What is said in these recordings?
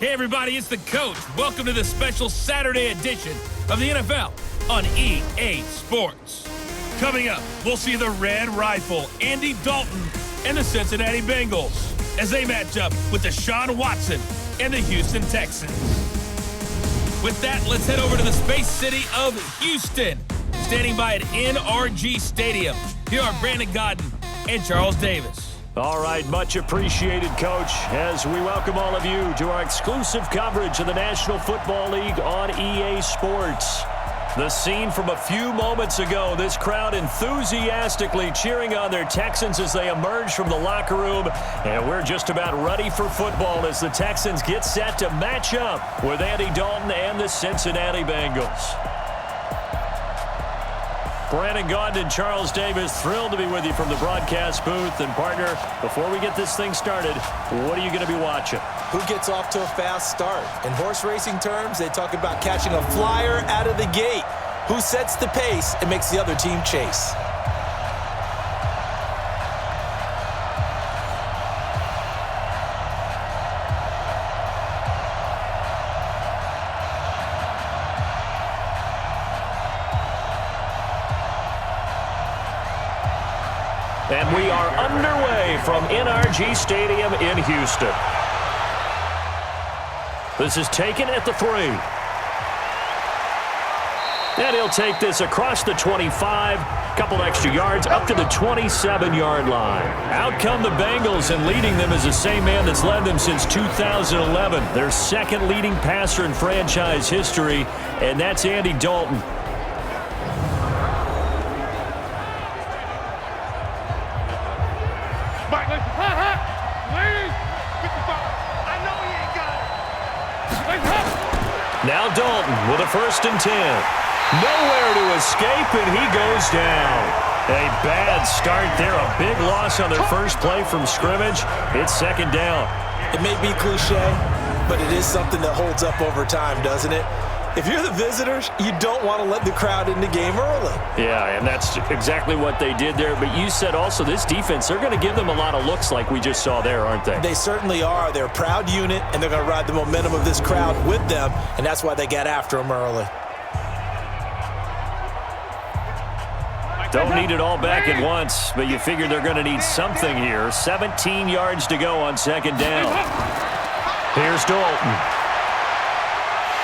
Hey everybody, it's the coach. Welcome to the special Saturday edition of the NFL on EA Sports. Coming up, we'll see the Red Rifle, Andy Dalton, and the Cincinnati Bengals as they match up with Deshaun Watson and the Houston Texans. With that, let's head over to the Space City of Houston. Standing by at NRG Stadium, here are Brandon Godden and Charles Davis. All right, much appreciated, Coach, as we welcome all of you to our exclusive coverage of the National Football League on EA Sports. The scene from a few moments ago, this crowd enthusiastically cheering on their Texans as they emerge from the locker room, and we're just about ready for football as the Texans get set to match up with Andy Dalton and the Cincinnati Bengals. Brandon Gaudin and Charles Davis, thrilled to be with you from the broadcast booth. And, partner, before we get this thing started, what are you going to be watching? Who gets off to a fast start? In horse racing terms, they talk about catching a flyer out of the gate. Who sets the pace and makes the other team chase? And we are underway from NRG Stadium in Houston. This is taken at the 3. And he'll take this across the 25, couple extra yards up to the 27-yard line. Out come the Bengals, and leading them is the same man that's led them since 2011. Their second leading passer in franchise history, and that's Andy Dalton. Now Dalton with a 1st and 10. Nowhere to escape, and he goes down. A bad start there. A big loss on their first play from scrimmage. It's 2nd down. It may be cliche, but it is something that holds up over time, doesn't it? If you're the visitors, you don't want to let the crowd in the game early. Yeah, and that's exactly what they did there. But you said also this defense, they're going to give them a lot of looks like we just saw there, aren't they? They certainly are. They're a proud unit, and they're going to ride the momentum of this crowd with them, and that's why they got after them early. Don't need it all back at once, but you figure they're going to need something here. 17 yards to go on 2nd down. Here's Dalton.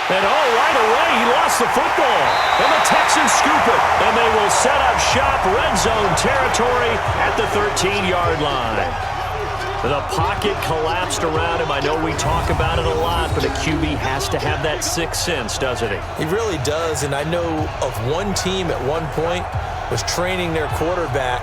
And right away, he lost the football. And the Texans scoop it. And they will set up shop, red zone territory at the 13-yard line. The pocket collapsed around him. I know we talk about it a lot, but a QB has to have that sixth sense, doesn't he? He really does. And I know of one team at one point was training their quarterback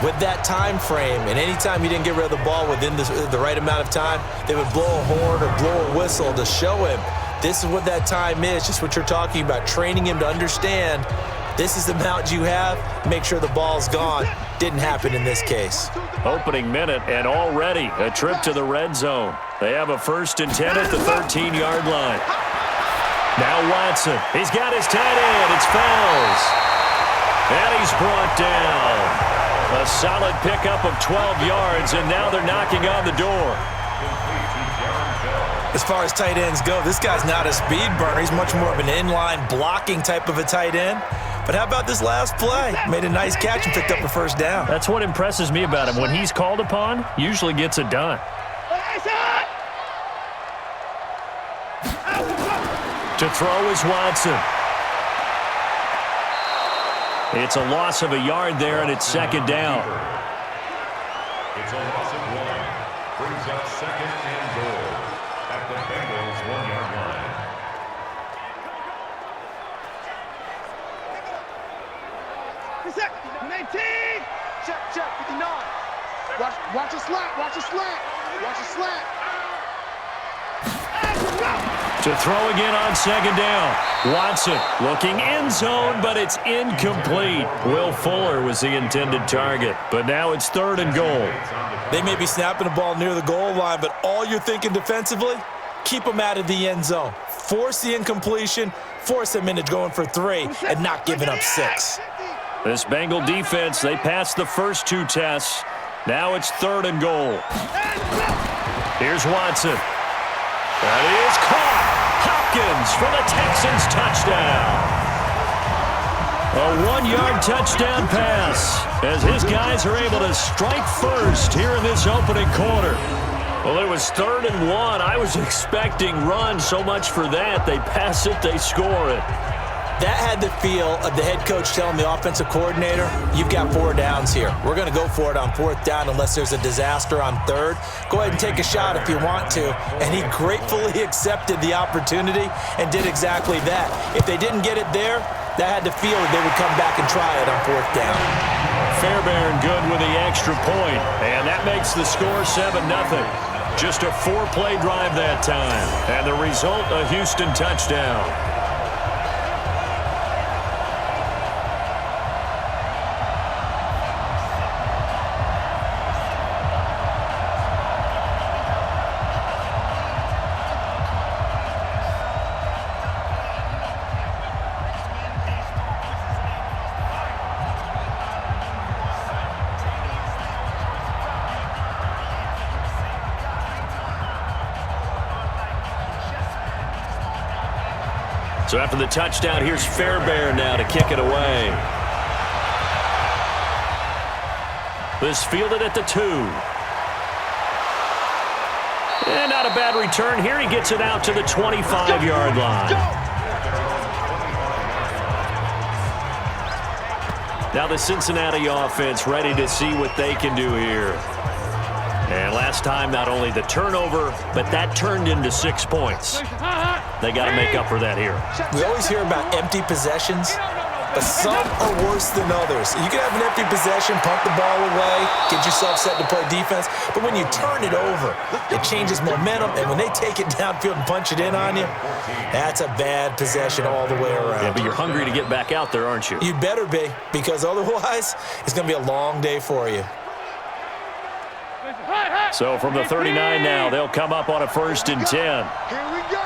with that time frame. And anytime he didn't get rid of the ball within the right amount of time, they would blow a horn or blow a whistle to show him this is what that time is, just what you're talking about, training him to understand this is the amount you have, make sure the ball's gone. Didn't happen in this case. Opening minute, and already a trip to the red zone. They have a 1st and 10 at the 13-yard line. Now Watson, he's got his tight end, it's Fells. And he's brought down. A solid pickup of 12 yards, and now they're knocking on the door. As far as tight ends go, this guy's not a speed burner. He's much more of an inline blocking type of a tight end. But how about this last play? Made a nice catch and picked up a 1st down. That's what impresses me about him. When he's called upon, usually gets it done. To throw is Watson. It's a loss of a yard there, and it's 2nd down. It's a loss of 1. Brings up 2nd and goal at the Bengals 1-yard line. Check, 19. Check, 59. Watch a slant. Watch a slant. To throw again on 2nd down. Watson looking end zone, but it's incomplete. Will Fuller was the intended target, but now it's 3rd and goal. They may be snapping the ball near the goal line, but all you're thinking defensively, keep them out of the end zone. Force the incompletion, force them into going for 3 and not giving up 6. This Bengal defense, they passed the first 2 tests. Now it's 3rd and goal. Here's Watson. That is caught. Hopkins for the Texans touchdown. A 1-yard touchdown pass as his guys are able to strike first here in this opening quarter. Well, it was 3rd and 1. I was expecting run, so much for that. They pass it, they score it. That had the feel of the head coach telling the offensive coordinator, you've got 4 downs here. We're going to go for it on 4th down unless there's a disaster on 3rd. Go ahead and take a shot if you want to. And he gratefully accepted the opportunity and did exactly that. If they didn't get it there, that had the feel that they would come back and try it on 4th down. Fairbairn good with the extra point, and that makes the score 7-0. Just a 4-play drive that time, and the result, a Houston touchdown. So after the touchdown, here's Fairbairn now to kick it away. This fielded at the 2. And not a bad return here. He gets it out to the 25-yard line. Now the Cincinnati offense ready to see what they can do here. And last time, not only the turnover, but that turned into 6 points. They got to make up for that here. We always hear about empty possessions, but some are worse than others. You can have an empty possession, pump the ball away, get yourself set to play defense, but when you turn it over, it changes momentum, and when they take it downfield and punch it in on you, that's a bad possession all the way around. Yeah, but you're hungry to get back out there, aren't you? You'd better be, because otherwise, it's going to be a long day for you. So from the 39 now, they'll come up on a 1st and 10. Here we go.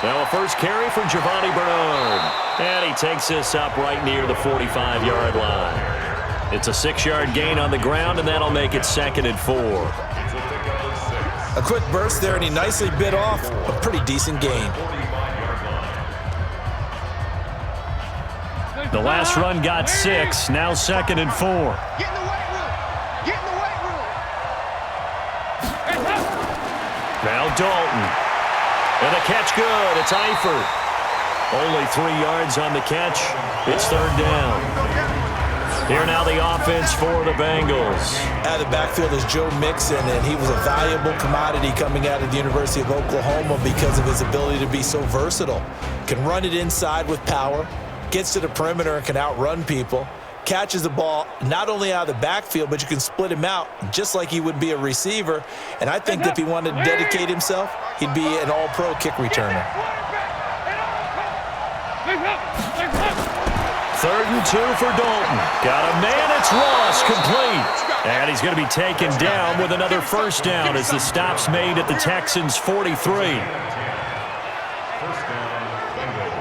Now a first carry for Giovanni Bernard. And he takes this up right near the 45-yard line. It's a 6-yard gain on the ground, and that'll make it 2nd and 4. A quick burst there, and he nicely bit off a pretty decent gain. The last run got 6, now 2nd and 4. Get in the weight room. Get in the weight room. Now Dalton. And the catch good. It's Eifert. Only 3 yards on the catch. It's 3rd down. Here now the offense for the Bengals. Out of the backfield is Joe Mixon, and he was a valuable commodity coming out of the University of Oklahoma because of his ability to be so versatile. Can run it inside with power, gets to the perimeter and can outrun people, catches the ball not only out of the backfield, but you can split him out just like he would be a receiver. And I think if he wanted to dedicate himself, he'd be an all-pro kick returner. 3rd and 2 for Dalton. Got a man, it's Ross, complete. And he's going to be taken down with another 1st down as the stop's made at the Texans' 43.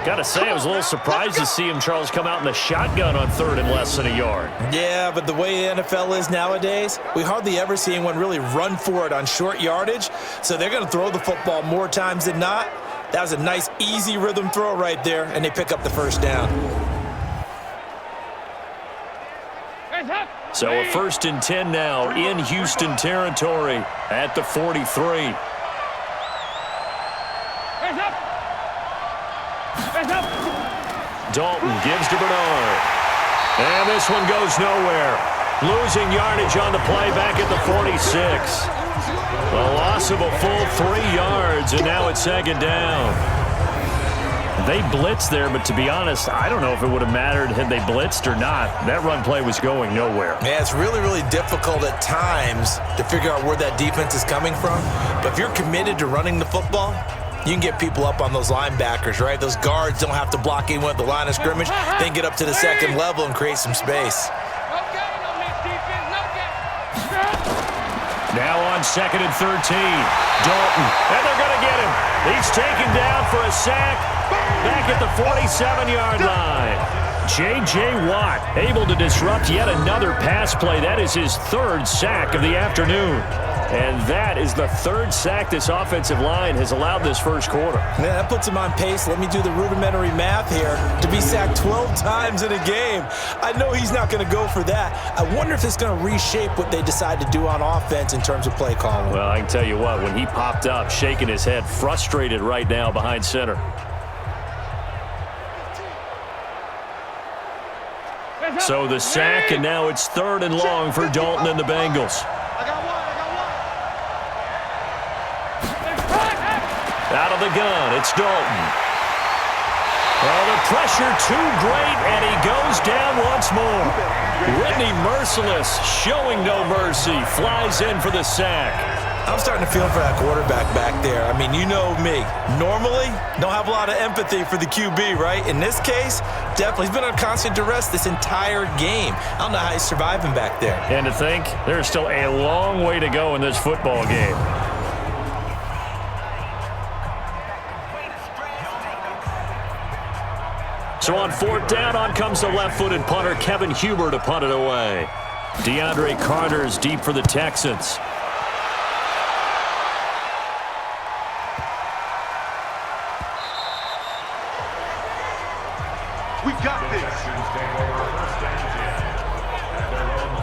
Got to say, I was a little surprised to see him, Charles, come out in the shotgun on 3rd and less than a yard. Yeah, but the way the NFL is nowadays, we hardly ever see anyone really run for it on short yardage. So they're going to throw the football more times than not. That was a nice, easy rhythm throw right there, and they pick up the 1st down. So a 1st and 10 now in Houston territory at the 43. Dalton gives to Bernard. And this one goes nowhere. Losing yardage on the play back at the 46. A loss of a full 3 yards, and now it's 2nd down. They blitzed there, but to be honest, I don't know if it would have mattered had they blitzed or not. That run play was going nowhere. Yeah, it's really, really difficult at times to figure out where that defense is coming from. But if you're committed to running the football, you can get people up on those linebackers, right? Those guards don't have to block anyone at the line of scrimmage. They can get up to the 2nd level and create some space. Now on 2nd and 13. Dalton, and they're going to get him. He's taken down for a sack back at the 47-yard line. J.J. Watt able to disrupt yet another pass play. That is his 3rd sack of the afternoon. And that is the third sack this offensive line has allowed this first quarter. Yeah, that puts him on pace. Let me do the rudimentary math here. To be sacked 12 times in a game, I know he's not going to go for that. I wonder if it's going to reshape what they decide to do on offense in terms of play calling. Well, I can tell you what, when he popped up, shaking his head, frustrated right now behind center. So the sack, and now it's 3rd and long for Dalton and the Bengals. Out of the gun, it's Dalton. Well, the pressure too great, and he goes down once more. Whitney merciless, showing no mercy, flies in for the sack. I'm starting to feel for that quarterback back there. I mean, you know me. Normally, don't have a lot of empathy for the QB, right? In this case, definitely. He's been on constant duress this entire game. I don't know how he's surviving back there. And to think, there's still a long way to go in this football game. So on 4th down, on comes the left-footed punter, Kevin Huber, to punt it away. DeAndre Carter is deep for the Texans. We got this.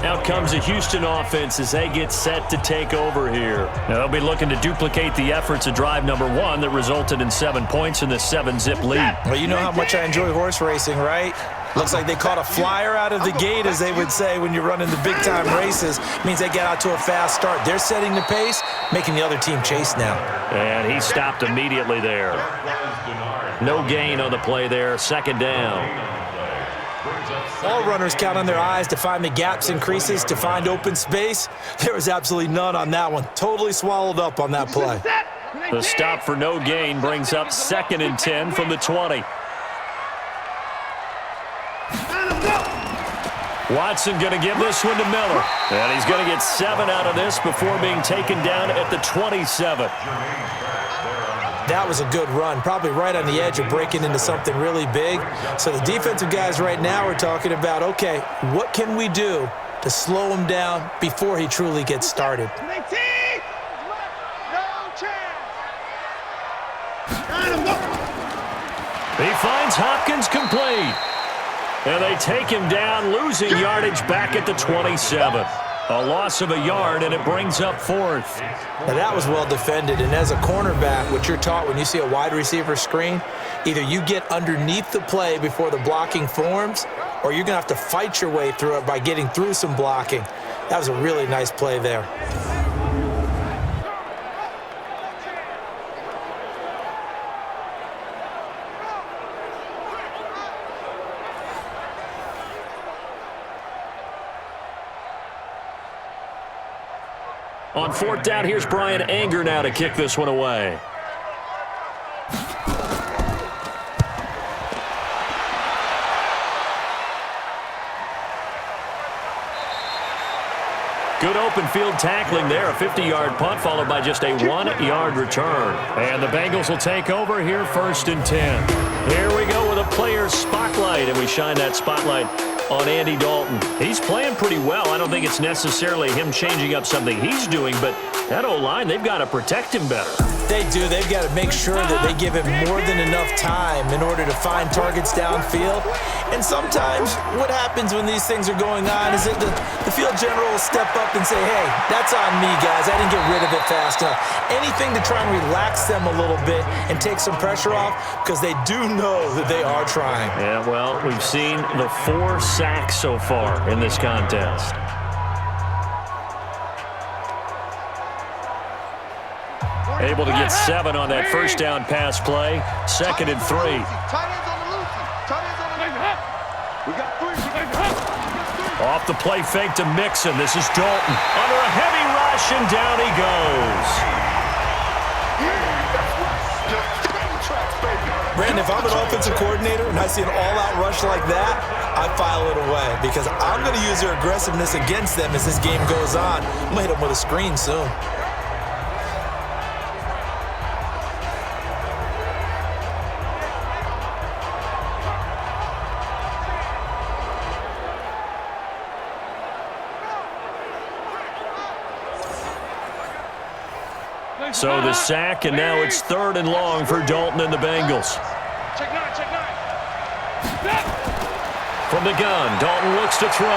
Out comes the Houston offense as they get set to take over here. Now they'll be looking to duplicate the efforts of drive number 1 that resulted in 7 points in the 7-zip lead. Well, you know how much I enjoy horse racing, right? Looks like they caught a flyer out of the gate, as they would say when you're running the big-time races. Means they get out to a fast start. They're setting the pace, making the other team chase now. And he stopped immediately there. No gain on the play there, 2nd down. All runners count on their eyes to find the gaps and creases, to find open space. There was absolutely none on that one. Totally swallowed up on that play. The stop for no gain brings up 2nd and 10 from the 20. Watson going to give this one to Miller. And he's going to get 7 out of this before being taken down at the 27. That was a good run, probably right on the edge of breaking into something really big. So the defensive guys right now are talking about, okay, what can we do to slow him down before he truly gets started? He finds Hopkins complete. And they take him down, losing yardage back at the 27. A loss of a yard, and it brings up 4th. Now that was well defended, and as a cornerback, what you're taught when you see a wide receiver screen, either you get underneath the play before the blocking forms, or you're going to have to fight your way through it by getting through some blocking. That was a really nice play there. On 4th down, here's Brian Anger now to kick this one away. Good open field tackling there. A 50-yard punt followed by just a 1-yard return. And the Bengals will take over here, 1st and 10. Here we go with a player's spotlight, and we shine that spotlight on Andy Dalton. He's playing pretty well. I don't think it's necessarily him changing up something he's doing, but that O-line, they've got to protect him better. They do. They've got to make sure that they give him more than enough time in order to find targets downfield. And sometimes what happens when these things are going on is that the field general will step up and say, hey, that's on me, guys. I didn't get rid of it fast enough. Anything to try and relax them a little bit and take some pressure off, because they do know that they are trying. Yeah, well, we've seen the 4 sacks so far in this contest. Able to get 7 on that 1st down pass play. 2nd and 3. Off the play fake to Mixon. This is Dalton under a heavy rush, and down he goes. Brandon, if I'm an offensive coordinator and I see an all-out rush like that, I file it away, because I'm going to use their aggressiveness against them as this game goes on. I'm going to hit them with a screen soon. So the sack, and now it's 3rd and long for Dalton and the Bengals. Check nine, check nine. From the gun, Dalton looks to throw.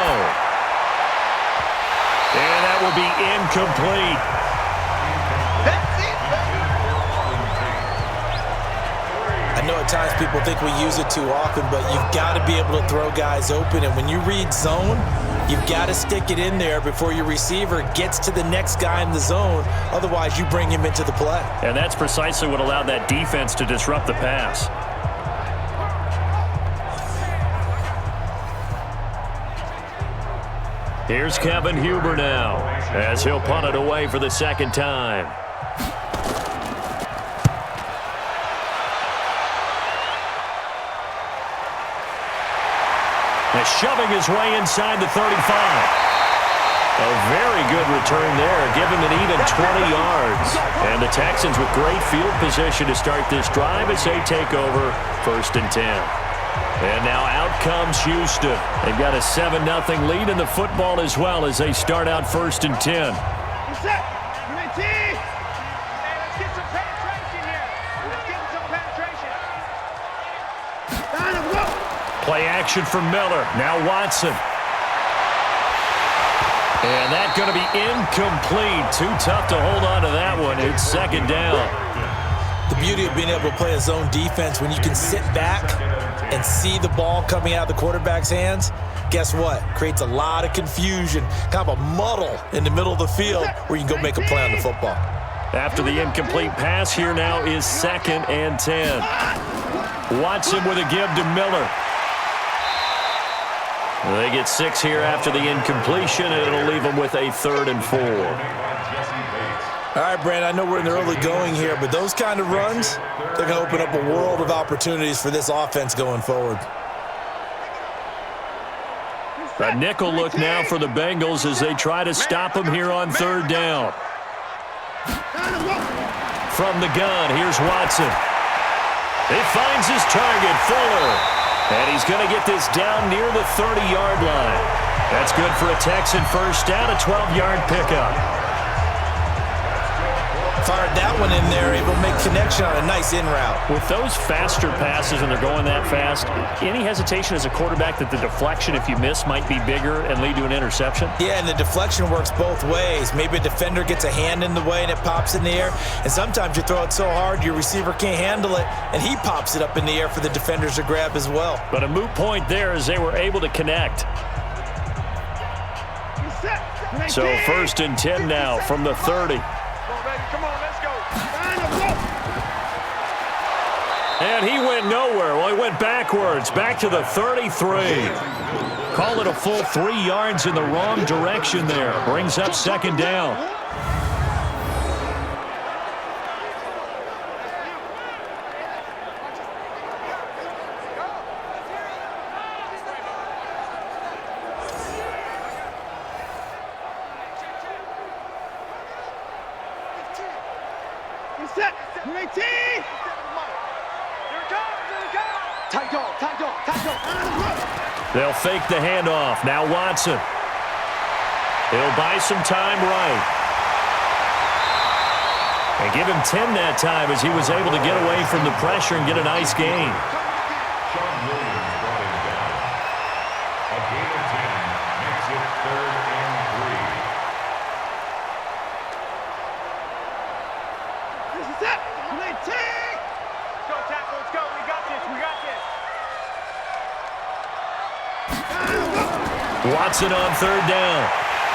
And that will be incomplete. I know at times people think we use it too often, but you've got to be able to throw guys open. And when you read zone, you've got to stick it in there before your receiver gets to the next guy in the zone. Otherwise, you bring him into the play. And that's precisely what allowed that defense to disrupt the pass. Here's Kevin Huber now, as he'll punt it away for the 2nd time. And shoving his way inside the 35. A very good return there. Give him an even 20 yards. And the Texans with great field position to start this drive as they take over 1st and 10. And now out comes Houston. They've got a 7-0 lead in the football as well as they start out 1st and 10. Let's get some penetration here. Let's get some penetration. Play action for Miller. Now Watson. And that's going to be incomplete. Too tough to hold on to that one. It's 2nd down. The beauty of being able to play a zone defense, when you can sit back and see the ball coming out of the quarterback's hands, guess what? Creates a lot of confusion, kind of a muddle in the middle of the field where you can go make a play on the football. After the incomplete pass, here now is 2nd and 10. Watson with a give to Miller. They get 6 here after the incompletion, and it'll leave them with a 3rd and 4. All right, Brandon, I know we're in the early going here, but those kind of runs, they're going to open up a world of opportunities for this offense going forward. A nickel look now for the Bengals as they try to stop him here on 3rd down. From the gun, here's Watson. He finds his target, Fuller. And he's going to get this down near the 30-yard line. That's good for a Texan first down, a 12-yard pickup. Fired that one in there, able to make connection on a nice in route. With those faster passes and they're going that fast, any hesitation as a quarterback that the deflection, if you miss, might be bigger and lead to an interception? Yeah, and the deflection works both ways. Maybe a defender gets a hand in the way and it pops in the air, and sometimes you throw it so hard your receiver can't handle it, and he pops it up in the air for the defenders to grab as well. But a moot point there as they were able to connect. So 1st and 10 now from the 30. Come on, let's go. And he went nowhere. Well, he went backwards, back to the 33. Call it a full 3 yards in the wrong direction there. Brings up 2nd down. Set. 18. Tight dog, tight dog, tight dog. They'll fake the handoff. Now Watson. He'll buy some time right. And give him 10 that time as he was able to get away from the pressure and get a nice gain. A gain of 10 makes it 3rd and 3. This is it. 19. Let's go, tackle. Let's go. We got this. We got this. Watson on 3rd down.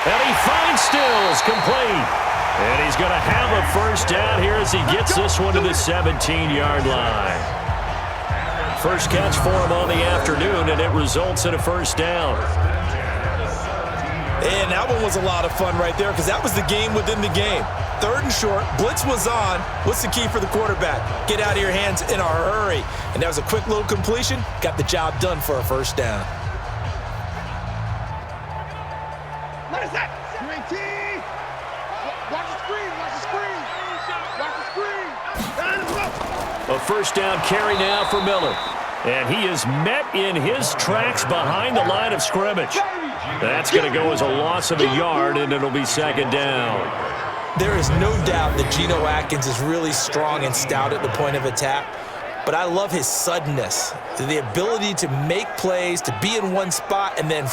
And he finds Stills, complete. And he's going to have a first down here as he gets this one to the 17-yard line. First catch for him on the afternoon, and it results in a first down. And that one was a lot of fun right there because that was the game within the game. 3rd and short, blitz was on. What's the key for the quarterback? Get out of your hands in a hurry. And that was a quick little completion. Got the job done for a first down. What is that? 19. Watch the screen. Watch the screen. Watch the screen. A first down carry now for Miller. And he is met in his tracks behind the line of scrimmage. That's going to go as a loss of a yard, and it'll be 2nd down. There is no doubt that Geno Atkins is really strong and stout at the point of attack, but I love his suddenness, the ability to make plays, to be in one spot, and then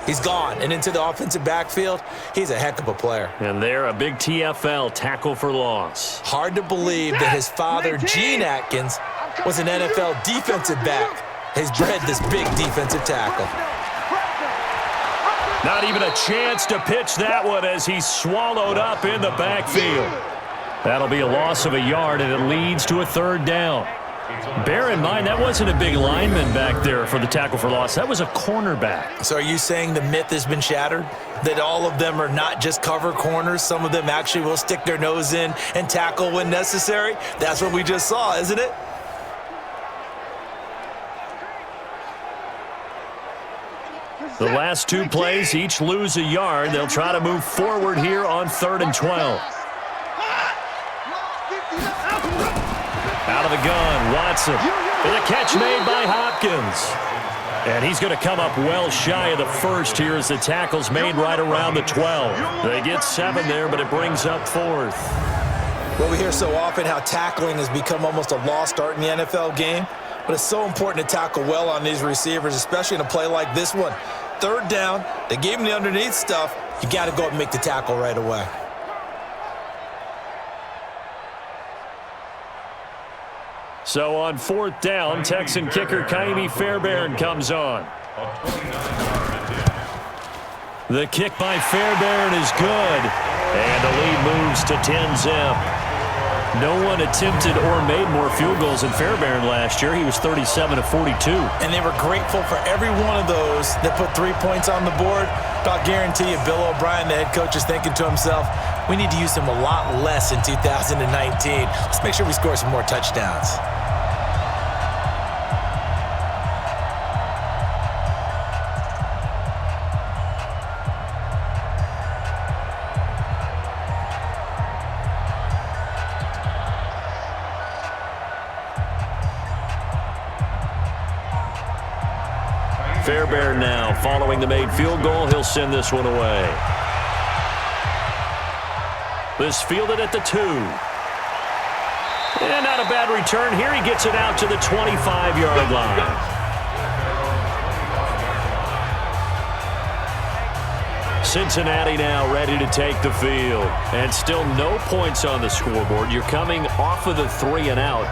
he's gone and into the offensive backfield. He's a heck of a player. And there, a big TFL, tackle for loss. Hard to believe that his father, Gene Atkins, was an NFL defensive back. He's bred this big defensive tackle. Not even a chance to pitch that one as he's swallowed up in the backfield. That'll be a loss of a yard, and it leads to a third down. Bear in mind, that wasn't a big lineman back there for the tackle for loss. That was a cornerback. So are you saying the myth has been shattered? That all of them are not just cover corners? Some of them actually will stick their nose in and tackle when necessary? That's what we just saw, isn't it? The last two plays each lose a yard. They'll try to move forward here on 3rd and 12. Out of the gun, Watson. And a catch made by Hopkins. And he's going to come up well shy of the first here as the tackle's made right around the 12. They get 7 there, but it brings up 4th. Well, we hear so often how tackling has become almost a lost art in the NFL game, but it's so important to tackle well on these receivers, especially in a play like this one. 3rd down, they gave him the underneath stuff. You got to go up and make the tackle right away. So on 4th down, Texan kicker Kaimi Fairbairn comes on. The kick by Fairbairn is good, and the lead moves to 10-zip. No one attempted or made more field goals than Fairbairn last year. He was 37 of 42. And they were grateful for every one of those that put 3 points on the board. But I'll guarantee you, Bill O'Brien, the head coach, is thinking to himself, we need to use him a lot less in 2019. Let's make sure we score some more touchdowns. Fairbairn now, following the made field goal, he'll send this one away. This fielded at the 2. And not a bad return here. He gets it out to the 25-yard line. Cincinnati now ready to take the field. And still no points on the scoreboard. You're coming off of the 3 and out.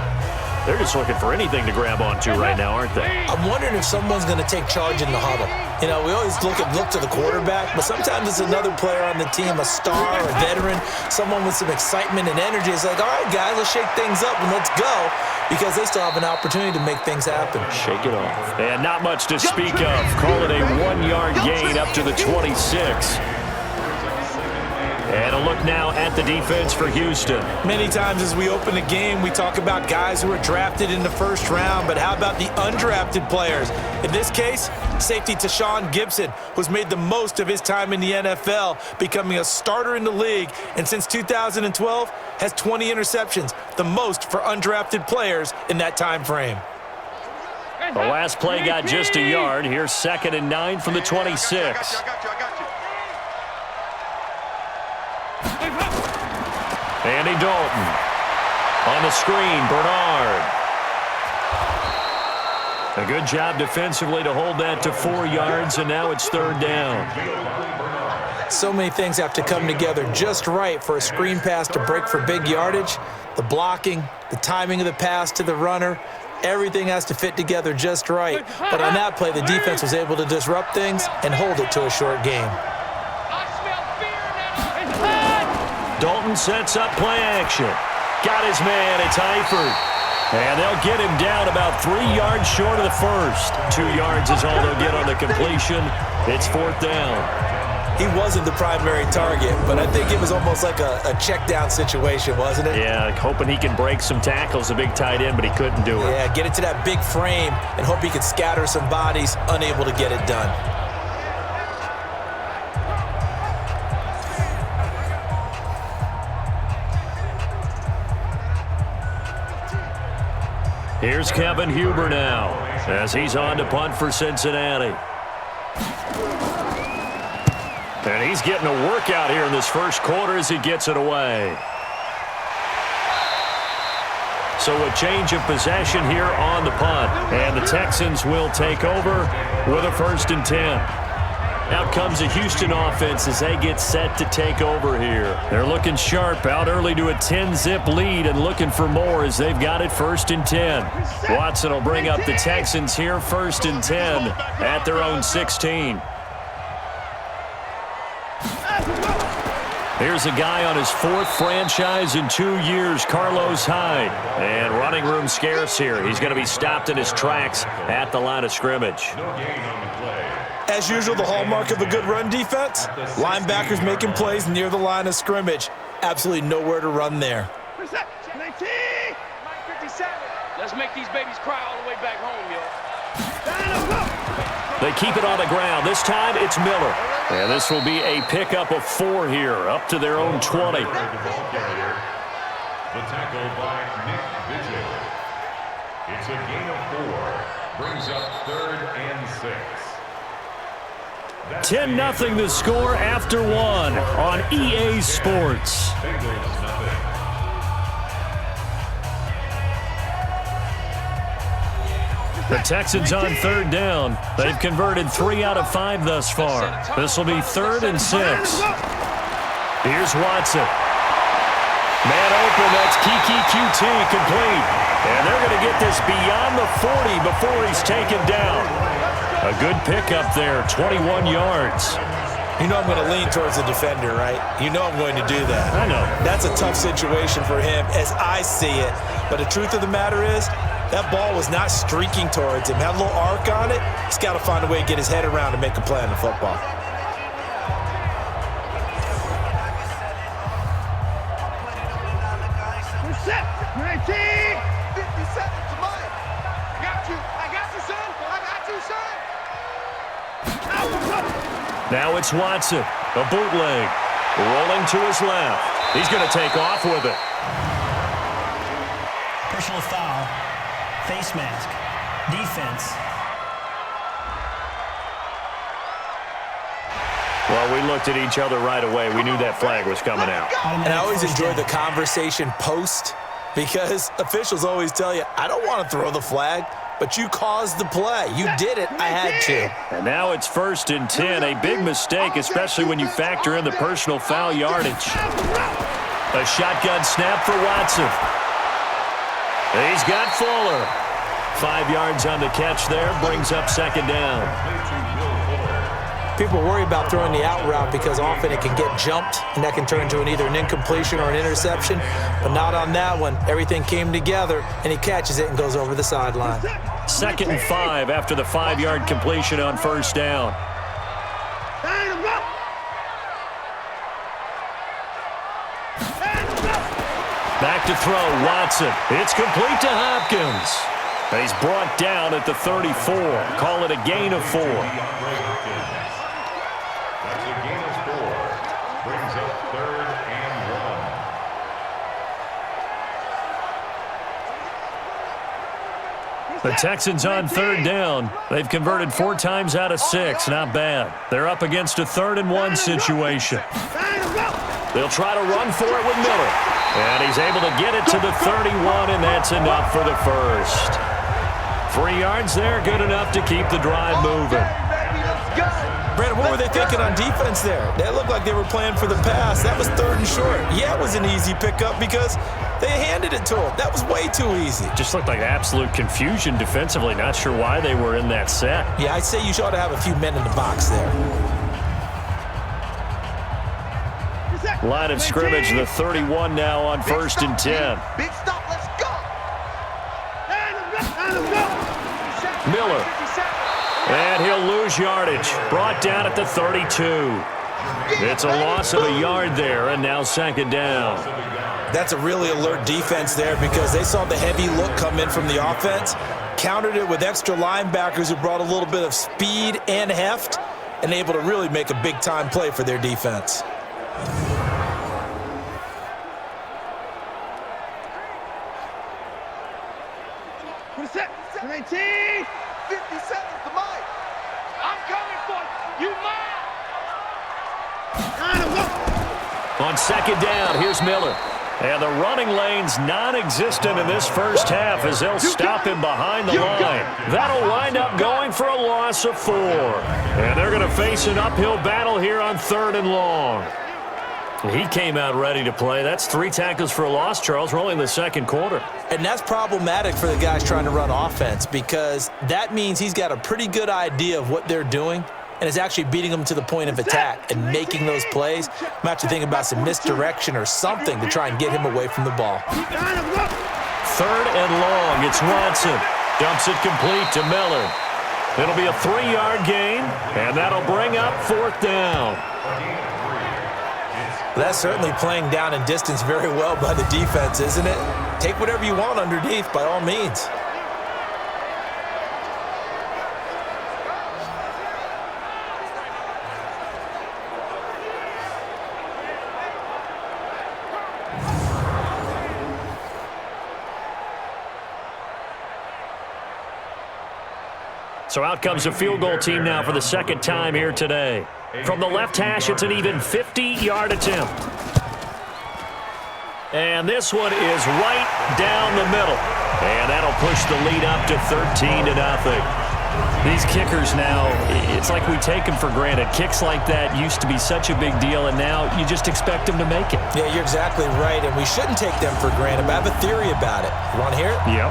They're just looking for anything to grab onto right now, aren't they? I'm wondering if someone's going to take charge in the huddle. You know, we always look to the quarterback, but sometimes it's another player on the team, a star, a veteran, someone with some excitement and energy. It's like, all right, guys, let's shake things up and let's go, because they still have an opportunity to make things happen. Shake it off. And not much to speak of. Call it a 1-yard gain up to the 26. And a look now at the defense for Houston. Many times as we open the game, we talk about guys who are drafted in the first round, but how about the undrafted players? In this case, safety Tashawn Gibson, who's made the most of his time in the NFL, becoming a starter in the league, and since 2012 has 20 interceptions, the most for undrafted players in that time frame. The last play got just a yard. Here's 2nd and 9 from the 26. Andy Dalton. On the screen, Bernard. A good job defensively to hold that to 4 yards, and now it's 3rd down. So many things have to come together just right for a screen pass to break for big yardage. The blocking, the timing of the pass to the runner, everything has to fit together just right. But on that play, the defense was able to disrupt things and hold it to a short game. Dalton sets up play action. Got his man, it's Eifert. And they'll get him down about 3 yards short of the first. 2 yards is all they'll get on the completion. It's 4th down. He wasn't the primary target, but I think it was almost like a check down situation, wasn't it? Yeah, hoping he can break some tackles, a big tight end, but he couldn't do it. Yeah, get it to that big frame and hope he could scatter some bodies, unable to get it done. Here's Kevin Huber now as he's on to punt for Cincinnati. And he's getting a workout here in this first quarter as he gets it away. So a change of possession here on the punt. And the Texans will take over with a 1st and 10. Out comes the Houston offense as they get set to take over here. They're looking sharp, out early to a 10-zip lead and looking for more as they've got it 1st and 10. Watson will bring up the Texans here 1st and 10 at their own 16. Here's a guy on his 4th franchise in 2 years, Carlos Hyde. And running room scarce here. He's going to be stopped in his tracks at the line of scrimmage. As usual, the hallmark of a good run defense, linebackers making plays near the line of scrimmage. Absolutely nowhere to run there. Let's make these babies cry all the way back home, yo. They keep it on the ground. This time it's Miller. And this will be a pickup of 4 here, up to their own 20. The tackle by Nick Vigil. It's a gain of 4. Brings up 3rd and 6. 10-0 the score after 1 on EA Sports. Bengals nothing. The Texans on 3rd down. They've converted 3 out of 5 thus far. This will be 3rd and 6. Here's Watson. Man open, that's Kiki QT complete. And they're going to get this beyond the 40 before he's taken down. A good pickup there, 21 yards. You know I'm going to lean towards the defender, right? You know I'm going to do that. I know. That's a tough situation for him as I see it. But the truth of the matter is, that ball was not streaking towards him. Had a little arc on it. He's got to find a way to get his head around and make a play on the football. We're set. 19. 57 to Mike. I got you, son. I got you, son. Now it's Watson. A bootleg. Rolling to his left. He's going to take off with it. Personal foul. Face mask. Defense. Well, we looked at each other right away. We knew that flag was coming out. And I always enjoy the conversation post because officials always tell you, I don't want to throw the flag, but you caused the play. You did it. I had to. And now it's 1st and 10. A big mistake, especially when you factor in the personal foul yardage. A shotgun snap for Watson. He's got Fuller. 5 yards on the catch there, brings up 2nd down. People worry about throwing the out route because often it can get jumped, and that can turn into either an incompletion or an interception, but not on that one. Everything came together, and he catches it and goes over the sideline. 2nd and 5 after the 5-yard completion on 1st down. Back to throw, Watson. It's complete to Hopkins. He's brought down at the 34. Call it a gain of 4. That's a gain of 4. Brings up 3rd and 1. The Texans on 3rd down. They've converted 4 times out of 6. Not bad. They're up against a 3rd and 1 situation. They'll try to run for it with Miller. And he's able to get it to the 31, and that's enough for the first. 3 yards there, good enough to keep the drive moving. Brandon, what were they thinking on defense there? They looked like they were playing for the pass. That was 3rd and short. Yeah, it was an easy pickup because they handed it to him. That was way too easy. Just looked like absolute confusion defensively. Not sure why they were in that set. Yeah, I'd say you ought to have a few men in the box there. Line of scrimmage, the 31 now on 1st and 10. Big stop, let's go. Miller. And he'll lose yardage. Brought down at the 32. It's a loss of a yard there, and now 2nd down. That's a really alert defense there because they saw the heavy look come in from the offense, countered it with extra linebackers who brought a little bit of speed and heft, and able to really make a big-time play for their defense. What is that? 19. 57 to Mike. I'm coming for you. You mine. On second down, here's Miller. And the running lane's non-existent in this first half as they'll stop him behind the line. That'll wind up going for a loss of 4. And they're going to face an uphill battle here on 3rd and long. He came out ready to play. That's 3 tackles for a loss, Charles. We're only in the second quarter. And that's problematic for the guys trying to run offense because that means he's got a pretty good idea of what they're doing and is actually beating them to the point of attack and making those plays. I'm going to have to think about some misdirection or something to try and get him away from the ball. 3rd and long. It's Watson. Dumps it complete to Miller. It'll be a 3-yard gain, and that'll bring up 4th down. That's certainly playing down and distance very well by the defense, isn't it? Take whatever you want underneath, by all means. So out comes a field goal team now for the second time here today. From the left hash, it's an even 50-yard attempt. And this one is right down the middle. And that'll push the lead up to 13-0. These kickers now, it's like we take them for granted. Kicks like that used to be such a big deal, and now you just expect them to make it. Yeah, you're exactly right, and we shouldn't take them for granted, but I have a theory about it. You want to hear it? Yep.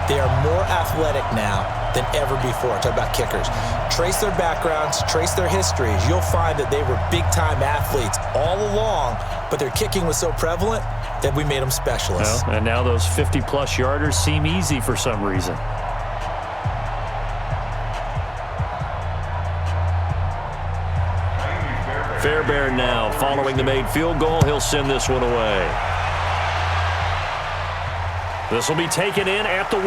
They are more athletic now than ever before. Talk about kickers. Trace their backgrounds, trace their histories. You'll find that they were big-time athletes all along, but their kicking was so prevalent that we made them specialists. Well, and now those 50-plus yarders seem easy for some reason. Fairbairn now following the made field goal. He'll send this one away. This will be taken in at the 1.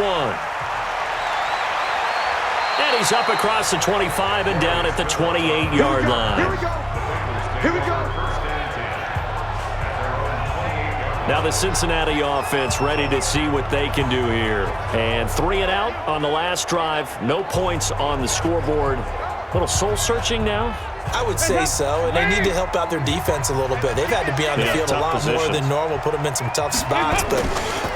And he's up across the 25 and down at the 28-yard line. Here we go. Here we go. Now the Cincinnati offense ready to see what they can do here. And 3 and out on the last drive. No points on the scoreboard. A little soul-searching now. I would say so, and they need to help out their defense a little bit. They've had to be on the field a lot more than normal, put them in some tough spots. But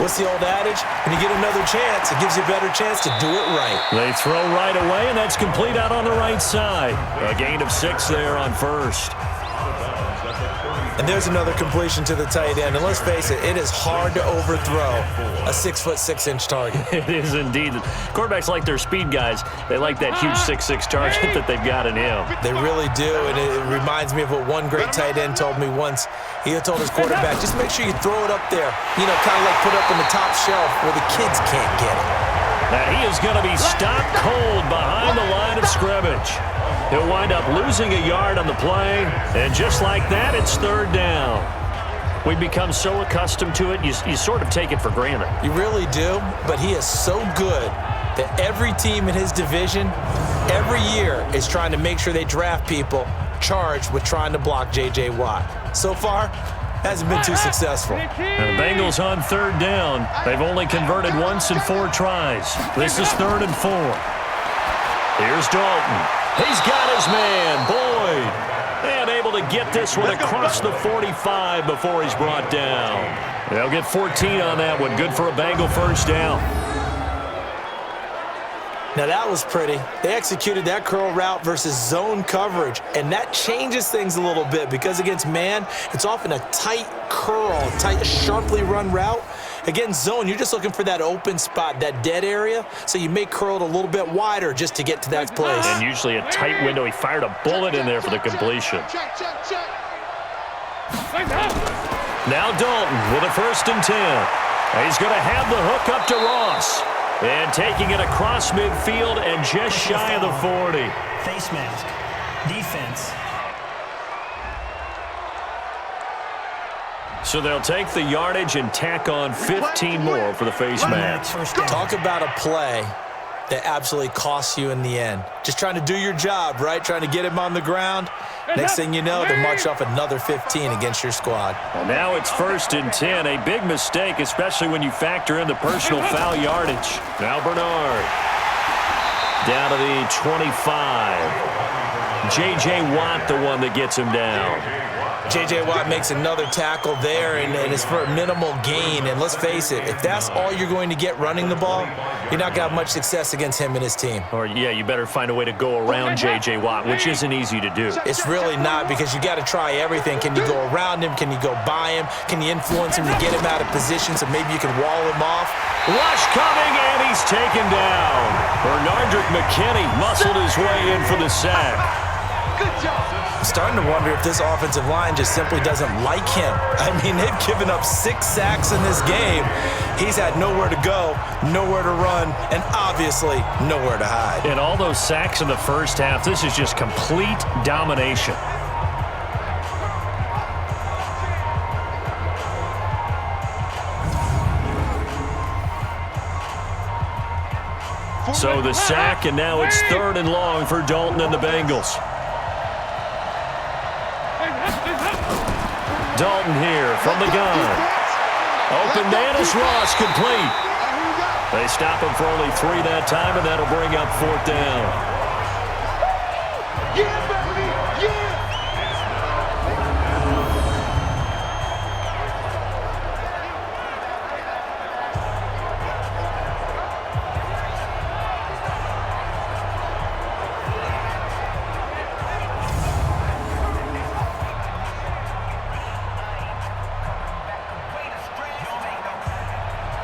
what's the old adage? When you get another chance, it gives you a better chance to do it right. They throw right away, and that's complete out on the right side. A gain of 6 there on first. And there's another completion to the tight end. And let's face it, it is hard to overthrow a 6'6" target. It is indeed. Quarterbacks like their speed guys. They like that huge 6'6" target that they've got in him. They really do, and it reminds me of what one great tight end told me once. He told his quarterback, just make sure you throw it up there, you know, kind of like put up in the top shelf where the kids can't get it. Now he is going to be stopped cold behind the line of scrimmage. He'll wind up losing a yard on the play, and just like that, it's 3rd down. We've become so accustomed to it, you sort of take it for granted. You really do, but he is so good that every team in his division, every year, is trying to make sure they draft people charged with trying to block J.J. Watt. So far, hasn't been too successful. And the Bengals on 3rd down. They've only converted once in 4 tries. This is 3rd and 4. Here's Dalton. He's got his man, Boyd. And able to get this one across the 45 before he's brought down. They'll get 14 on that one. Good for a Bengal first down. Now that was pretty. They executed that curl route versus zone coverage, and that changes things a little bit because against man, it's often a tight curl, tight, sharply run route. Against zone, you're just looking for that open spot, that dead area, so you may curl it a little bit wider just to get to that place. And usually a tight window. He fired a bullet in there for the completion. Now Dalton with a 1st and 10. He's going to have the hook up to Ross. And taking it across midfield and just shy of the 40. Face mask. Defense. So they'll take the yardage and tack on 15 more for the face mask. Talk about a play that absolutely costs you in the end. Just trying to do your job, right? Trying to get him on the ground. Next thing you know, they march off another 15 against your squad. Well, now it's 1st and 10. A big mistake, especially when you factor in the personal foul yardage. Now Bernard. Down to the 25. J.J. Watt the one that gets him down. J.J. Watt makes another tackle there, and it's for a minimal gain. And let's face it, if that's all you're going to get running the ball, you're not going to have much success against him and his team. Or, yeah, you better find a way to go around J.J. Watt, which isn't easy to do. It's really not, because you got to try everything. Can you go around him? Can you go by him? Can you influence him to get him out of position so maybe you can wall him off? Rush coming, and he's taken down. Bernardrick McKinney muscled his way in for the sack. Good job. I'm starting to wonder if this offensive line just simply doesn't like him. I mean, they've given up 6 sacks in this game. He's had nowhere to go, nowhere to run, and obviously nowhere to hide. And all those sacks in the first half, this is just complete domination. So the sack, and now it's 3rd and long for Dalton and the Bengals. Dalton here from the gun. Open Dennis Ross complete. They stop him for only 3 that time, and that'll bring up 4th down. Yeah, baby. Yeah.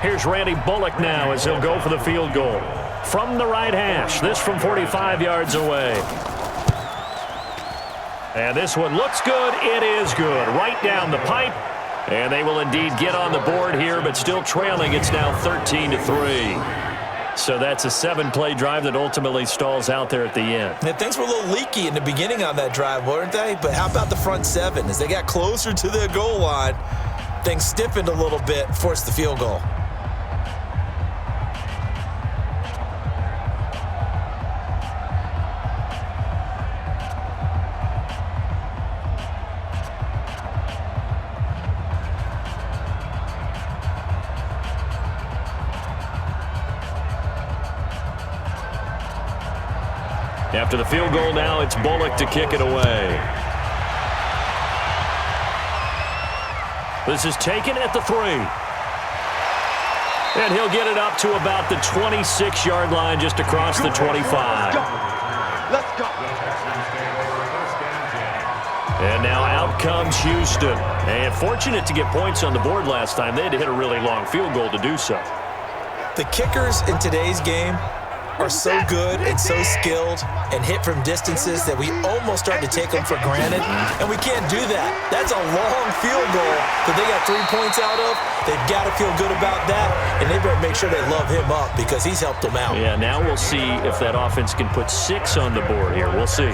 Here's Randy Bullock now as he'll go for the field goal. From the right hash, this from 45 yards away. And this one looks good. It is good. Right down the pipe. And they will indeed get on the board here, but still trailing. It's now 13-3. So that's a 7-play drive that ultimately stalls out there at the end. And things were a little leaky in the beginning on that drive, weren't they? But how about the front 7? As they got closer to the goal line, things stiffened a little bit, forced the field goal. After the field goal now, it's Bullock to kick it away. This is taken at the 3. And he'll get it up to about the 26-yard line, just across the 25. Let's go. And now out comes Houston. And fortunate to get points on the board last time. They had to hit a really long field goal to do so. The kickers in today's game are so good and so skilled and hit from distances that we almost start to take them for granted, and we can't do that. That's a long field goal that they got 3 points out of. They've got to feel good about that, and they better make sure they love him up because he's helped them out. Yeah, now we'll see if that offense can put 6 on the board here. We'll see.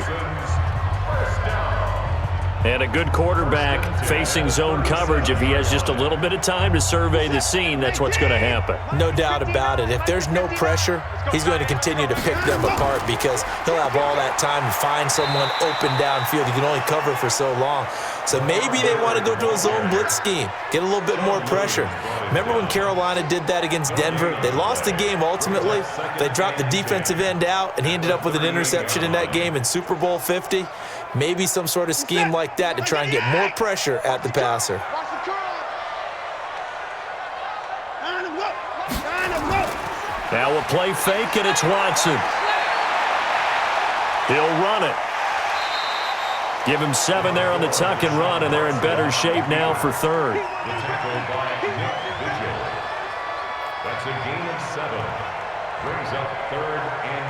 And a good quarterback facing zone coverage. If he has just a little bit of time to survey the scene, that's what's going to happen. No doubt about it. If there's no pressure, he's going to continue to pick them apart because he'll have all that time to find someone open downfield. He can only cover for so long. So maybe they want to go to a zone blitz scheme, get a little bit more pressure. Remember when Carolina did that against Denver? They lost the game ultimately. They dropped the defensive end out, and he ended up with an interception in that game in Super Bowl 50. Maybe some sort of scheme like that to try and get more pressure at the passer. Now a play fake, and it's Watson. He'll run it. Give him 7 there on the tuck and run, and they're in better shape now for 3rd. That's a gain of 7. Brings up 3rd and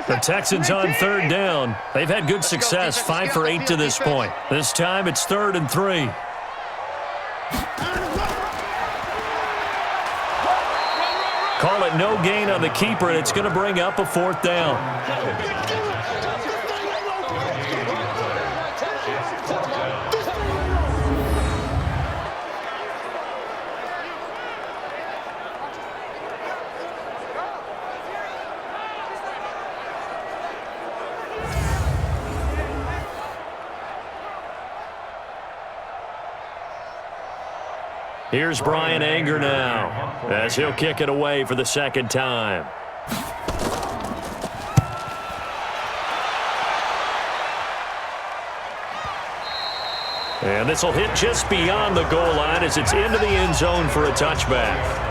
3. The Texans on 3rd down. They've had good success, 5 for 8 to this point. This time it's 3rd and 3. Call it no gain on the keeper, and it's going to bring up a 4th down. Here's Brian Anger now as he'll kick it away for the 2nd time. And this will hit just beyond the goal line as it's into the end zone for a touchback.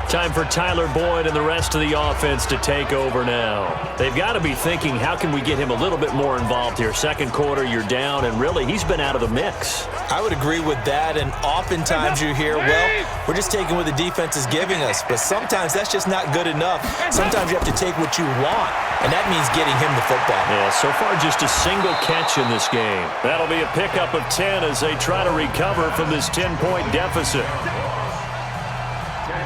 Time for Tyler Boyd and the rest of the offense to take over now. They've got to be thinking, how can we get him a little bit more involved here? Second quarter, you're down, and really, he's been out of the mix. I would agree with that, and oftentimes you hear, well, we're just taking what the defense is giving us, but sometimes that's just not good enough. Sometimes you have to take what you want, and that means getting him the football. Yeah, so far just a single catch in this game. That'll be a pickup of 10 as they try to recover from this 10-point deficit.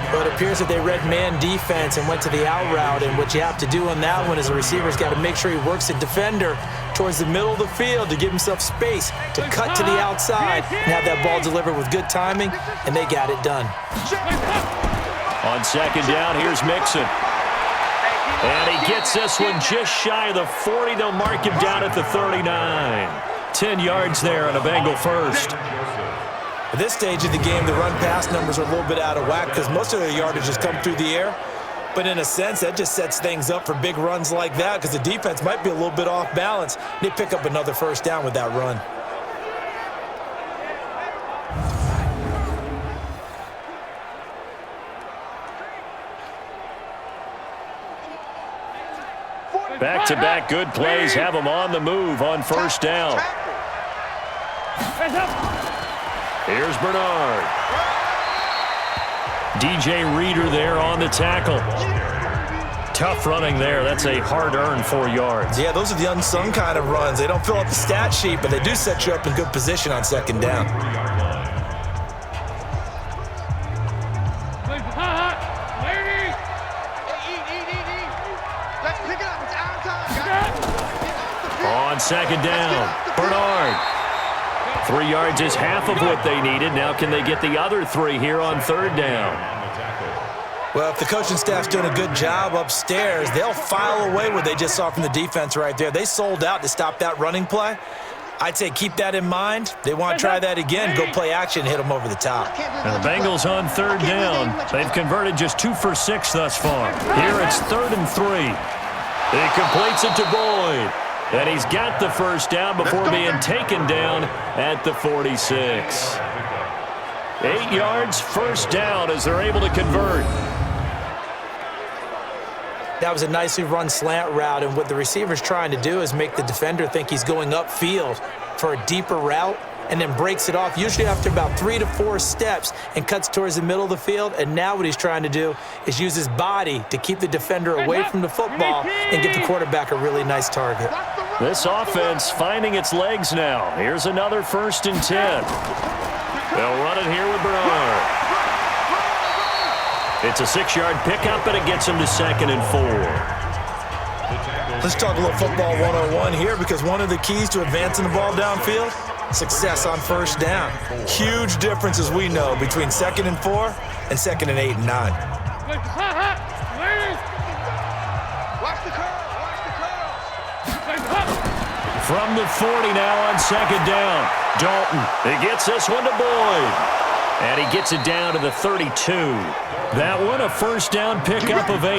But it appears that they read man defense and went to the out route, and what you have to do on that one is the receiver's got to make sure he works the defender towards the middle of the field to give himself space to cut to the outside and have that ball delivered with good timing, and they got it done. On second down, here's Mixon. And he gets this one just shy of the 40. They'll mark him down at the 39. 10 yards there on a Bengal first. At this stage of the game, the run-pass numbers are a little bit out of whack because most of their yardage has come through the air. But in a sense, that just sets things up for big runs like that because the defense might be a little bit off balance. They pick up another first down with that run. Back-to-back good plays have them on the move on first down. Here's Bernard. DJ Reader there on the tackle. Tough running there. That's a hard-earned 4 yards. Yeah, those are the unsung kind of runs. They don't fill up the stat sheet, but they do set you up in good position on second down. On second down, Bernard. 3 yards is half of what they needed. Now can they get the other 3 here on third down? Well, if the coaching staff's doing a good job upstairs, they'll file away what they just saw from the defense right there. They sold out to stop that running play. I'd say keep that in mind. They want to try that again, go play action, hit them over the top. And the Bengals on third down. They've converted just 2 for 6 thus far. Here it's 3rd and 3. He completes it to Boyd. And he's got the first down before being taken down at the 46. 8 yards, first down as they're able to convert. That was a nicely run slant route, and what the receiver's trying to do is make the defender think he's going upfield for a deeper route and then breaks it off, usually after about 3 to 4 steps, and cuts towards the middle of the field. And now what he's trying to do is use his body to keep the defender away from the football and give the quarterback a really nice target. This offense finding its legs now. Here's another 1st and 10. They'll run it here with Bernard. It's a 6-yard pickup, and it gets him to 2nd and 4. Let's talk a little football 101 here, because one of the keys to advancing the ball downfield, success on first down. Huge difference, as we know, between 2nd and 4 and 2nd and 8 and 9. From the 40 now on second down. Dalton, he gets this one to Boyd. And he gets it down to the 32. That one a first down pickup of 8.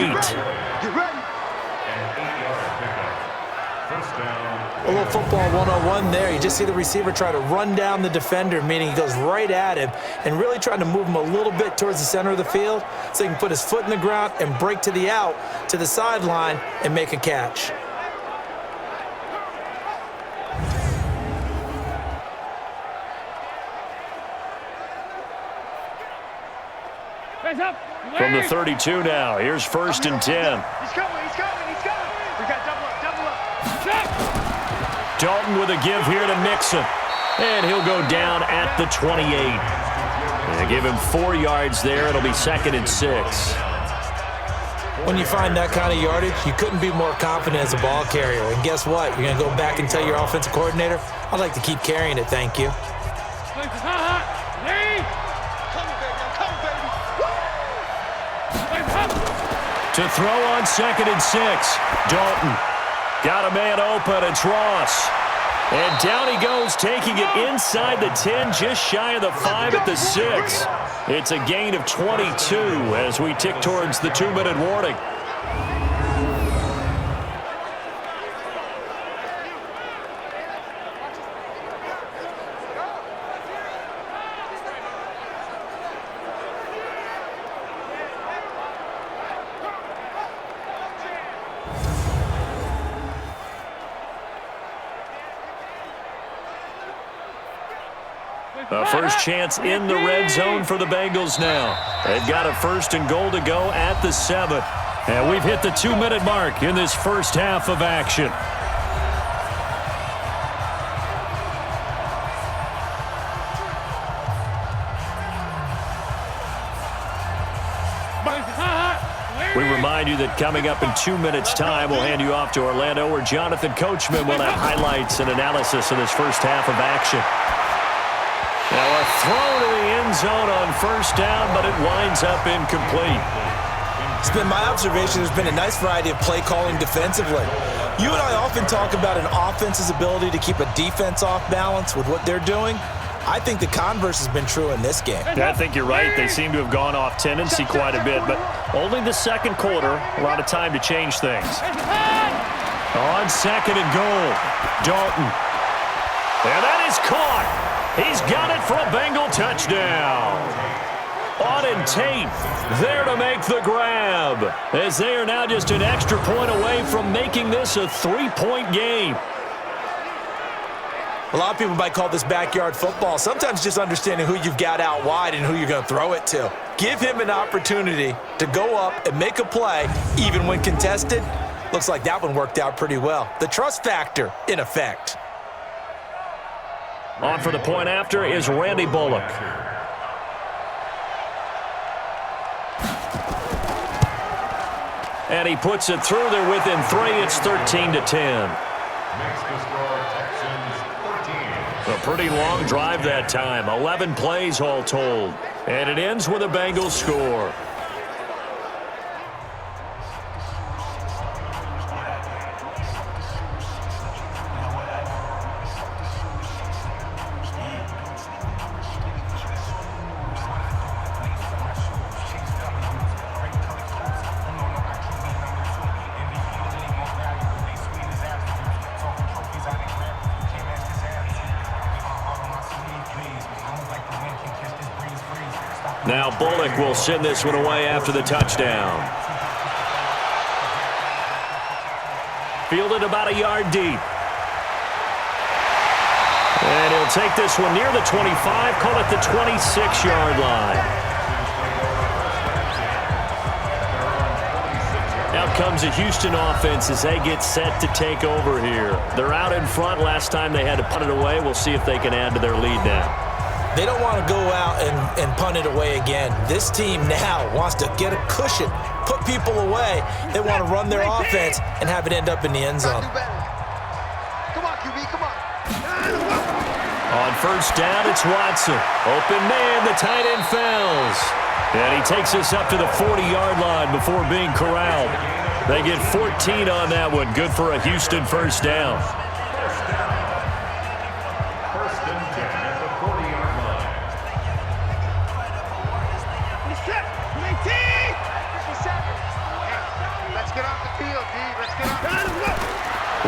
A little football 101 there. You just see the receiver try to run down the defender, meaning he goes right at him and really trying to move him a little bit towards the center of the field so he can put his foot in the ground and break to the out, to the sideline, and make a catch. From the 32 now, here's 1st and 10. He's coming. We got double up. Dalton with a give here to Mixon. And he'll go down at the 28. They give him 4 yards there. It'll be 2nd and 6. When you find that kind of yardage, you couldn't be more confident as a ball carrier. And guess what? You're going to go back and tell your offensive coordinator, I'd like to keep carrying it, thank you. To throw on 2nd and 6. Dalton got a man open. It's Ross. And down he goes, taking it inside the 10, just shy of the 5 at the 6. It's a gain of 22 as we tick towards the 2-minute warning. A first chance in the red zone for the Bengals now. They've got a 1st and goal to go at the 7. And we've hit the 2-minute mark in this first half of action. We remind you that coming up in 2 minutes' time, we'll hand you off to Orlando, where Jonathan Coachman will have highlights and analysis of this first half of action. Now a throw to the end zone on 1st down, but it winds up incomplete. It's been my observation there's been a nice variety of play calling defensively. You and I often talk about an offense's ability to keep a defense off balance with what they're doing. I think the converse has been true in this game. Yeah, I think you're right. They seem to have gone off tendency quite a bit, but only the 2nd quarter, a lot of time to change things. On 2nd and goal, Dalton. And that is caught. He's got it for a Bengal touchdown. Auden Tate there to make the grab, as they are now just an extra point away from making this a 3-point game. A lot of people might call this backyard football. Sometimes just understanding who you've got out wide and who you're going to throw it to. Give him an opportunity to go up and make a play, even when contested. Looks like that one worked out pretty well. The trust factor in effect. On for the point after is Randy Bullock. And he puts it through there within 3. It's 13-10. Makes the score Texans 13. A pretty long drive that time. 11 plays all told. And it ends with a Bengals score. Now Bullock will send this one away after the touchdown. Fielded about a yard deep. And he'll take this one near the 25, call it the 26-yard line. Out comes the Houston offense as they get set to take over here. They're out in front. Last time they had to punt it away. We'll see if they can add to their lead now. They don't want to go out and punt it away again. This team now wants to get a cushion, put people away. They want to run their offense and have it end up in the end zone. Come on, QB, come on. On 1st down, it's Watson. Open man, the tight end fails. And he takes us up to the 40-yard line before being corralled. They get 14 on that one. Good for a Houston 1st down.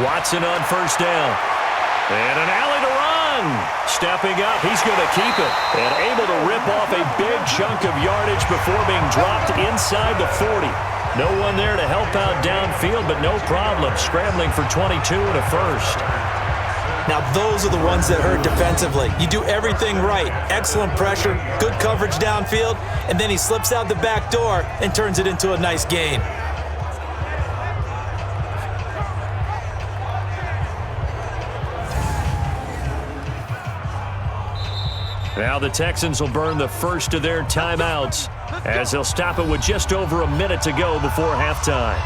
Watson on 1st down. And an alley to run. Stepping up, he's going to keep it. And able to rip off a big chunk of yardage before being dropped inside the 40. No one there to help out downfield, but no problem. Scrambling for 22 and a 1st. Now those are the ones that hurt defensively. You do everything right. Excellent pressure, good coverage downfield, and then he slips out the back door and turns it into a nice gain. Now the Texans will burn the first of their timeouts as they'll stop it with just over a minute to go before halftime.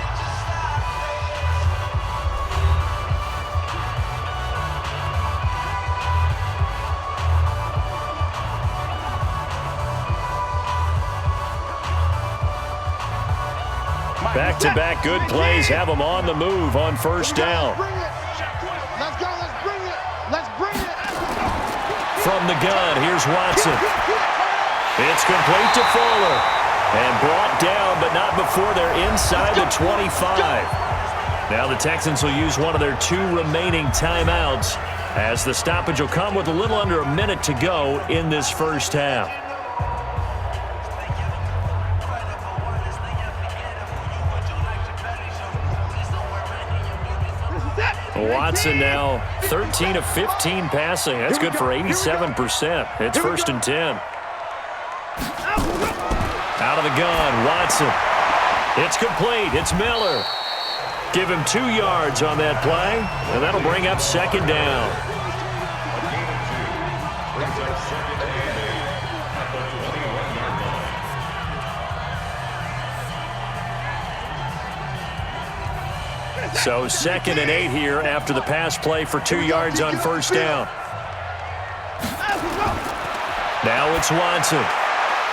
Back-to-back good plays have them on the move on 1st down. Let's go, let's bring it. Let's bring it. From the gun, here's Watson. It's complete to Fuller. And brought down, but not before they're inside the 25. Now the Texans will use one of their 2 remaining timeouts as the stoppage will come with a little under a minute to go in this first half. And Watson now 13 of 15 passing. That's good for 87%. It's 1st and 10. Out of the gun, Watson. It's complete. It's Miller. Give him 2 yards on that play, and that'll bring up 2nd down. So 2nd and 8 here after the pass play for 2 yards on 1st down. Now it's Watson.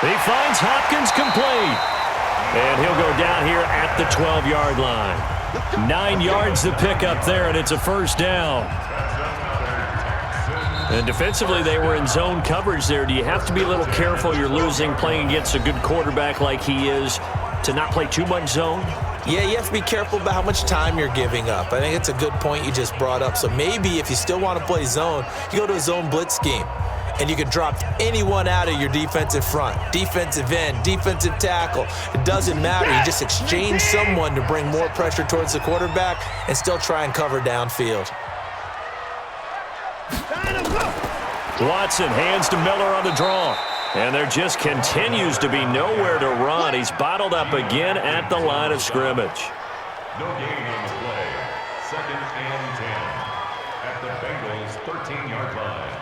He finds Hopkins complete. And he'll go down here at the 12-yard line. 9 yards to pick up there, and it's a 1st down. And defensively, they were in zone coverage there. Do you have to be a little careful? You're losing playing against a good quarterback like he is to not play too much zone? Yeah, you have to be careful about how much time you're giving up. I think it's a good point you just brought up. So maybe if you still want to play zone, you go to a zone blitz scheme. And you can drop anyone out of your defensive front, defensive end, defensive tackle. It doesn't matter. You just exchange someone to bring more pressure towards the quarterback and still try and cover downfield. Watson hands to Miller on the draw. And there just continues to be nowhere to run. He's bottled up again at the line of scrimmage. No gain on the play. 2nd and 10 at the Bengals' 13-yard line.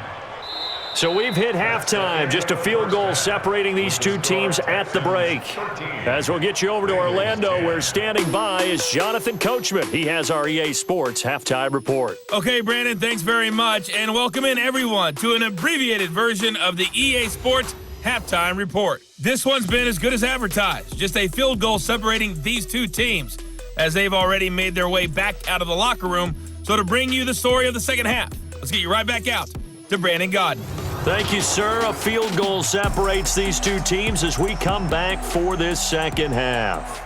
So we've hit halftime. Just a field goal separating these two teams at the break. As we'll get you over to Orlando, where standing by is Jonathan Coachman. He has our EA Sports halftime report. Okay, Brandon, thanks very much. And welcome in, everyone, to an abbreviated version of the EA Sports halftime report. This one's been as good as advertised. Just a field goal separating these two teams, as they've already made their way back out of the locker room. So to bring you the story of the second half, let's get you right back out to Brandon Godden. Thank you, sir. A field goal separates these two teams as we come back for this second half.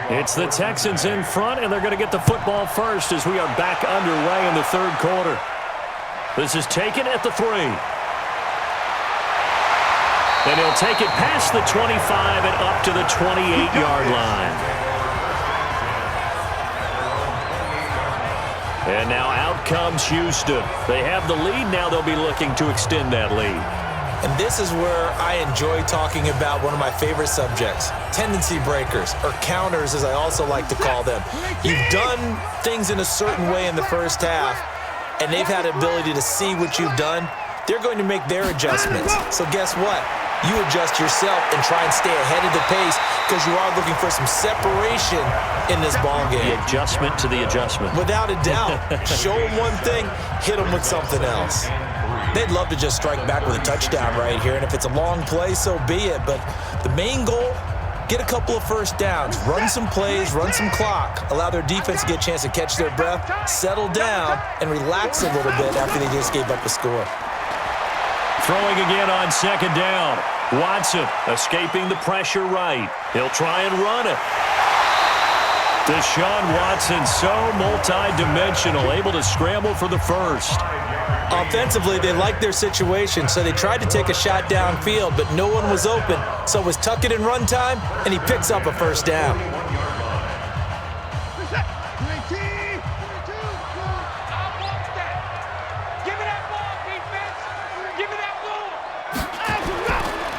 It's the Texans in front, and they're going to get the football first as we are back underway in the 3rd quarter. This is taken at the 3. And he'll take it past the 25 and up to the 28-yard line. And now out comes Houston. They have the lead. Now they'll be looking to extend that lead. And this is where I enjoy talking about one of my favorite subjects, tendency breakers, or counters as I also like to call them. You've done things in a certain way in the first half, and they've had the ability to see what you've done. They're going to make their adjustments. So guess what? You adjust yourself and try and stay ahead of the pace because you are looking for some separation in this ball game. The adjustment to the adjustment. Without a doubt. Show them one thing, hit them with something else. They'd love to just strike back with a touchdown right here, and if it's a long play, so be it. But the main goal, get a couple of first downs, run some plays, run some clock, allow their defense to get a chance to catch their breath, settle down, and relax a little bit after they just gave up a score. Throwing again on 2nd down. Watson escaping the pressure right. He'll try and run it. Deshaun Watson, so multi-dimensional, able to scramble for the first. Offensively, they liked their situation, so they tried to take a shot downfield, but no one was open. So it was tuck it in run time, and he picks up a first down.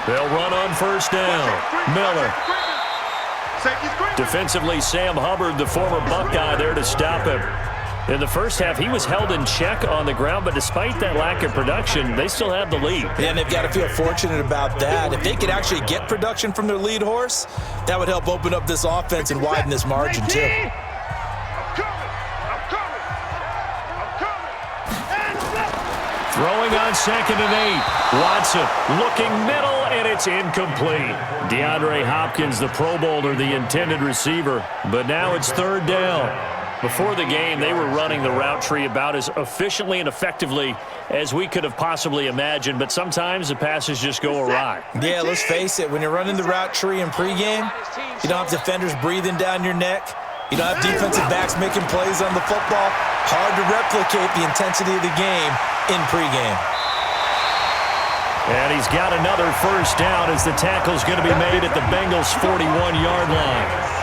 They'll run on 1st down. Miller. Defensively, Sam Hubbard, the former Buckeye, there to stop him. In the first half, he was held in check on the ground, but despite that lack of production, they still have the lead. Yeah, and they've got to feel fortunate about that. If they could actually get production from their lead horse, that would help open up this offense and widen this margin, too. Throwing on 2nd and 8. Watson looking middle and it's incomplete. DeAndre Hopkins, the Pro Bowler, the intended receiver, but now it's third down. Before the game, they were running the route tree about as efficiently and effectively as we could have possibly imagined, but sometimes the passes just go awry. Yeah, let's face it. When you're running the route tree in pregame, you don't have defenders breathing down your neck. You don't have defensive backs making plays on the football. Hard to replicate the intensity of the game in pregame. And he's got another first down as the tackle's going to be made at the Bengals' 41-yard line.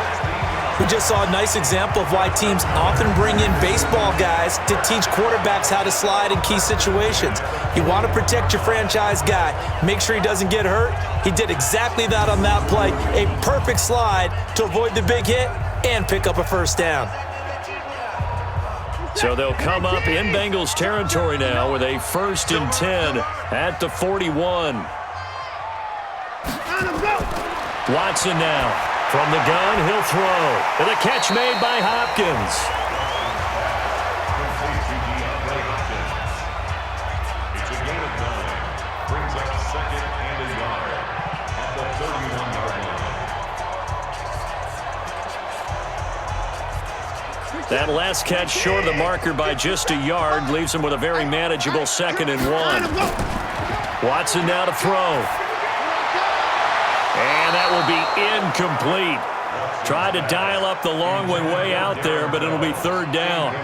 We just saw a nice example of why teams often bring in baseball guys to teach quarterbacks how to slide in key situations. You want to protect your franchise guy. Make sure he doesn't get hurt. He did exactly that on that play. A perfect slide to avoid the big hit and pick up a first down. So they'll come up in Bengals territory now with a 1st and 10 at the 41. Watson now. From the gun, he'll throw. And the catch made by Hopkins. It's a gain of 9. Brings up 2nd and a yard at the 31-yard line. That last catch short of the marker by just a yard leaves him with a very manageable 2nd and 1. Watson now to throw. And that will be incomplete. Tried to dial up the long one way out there, but it'll be third down.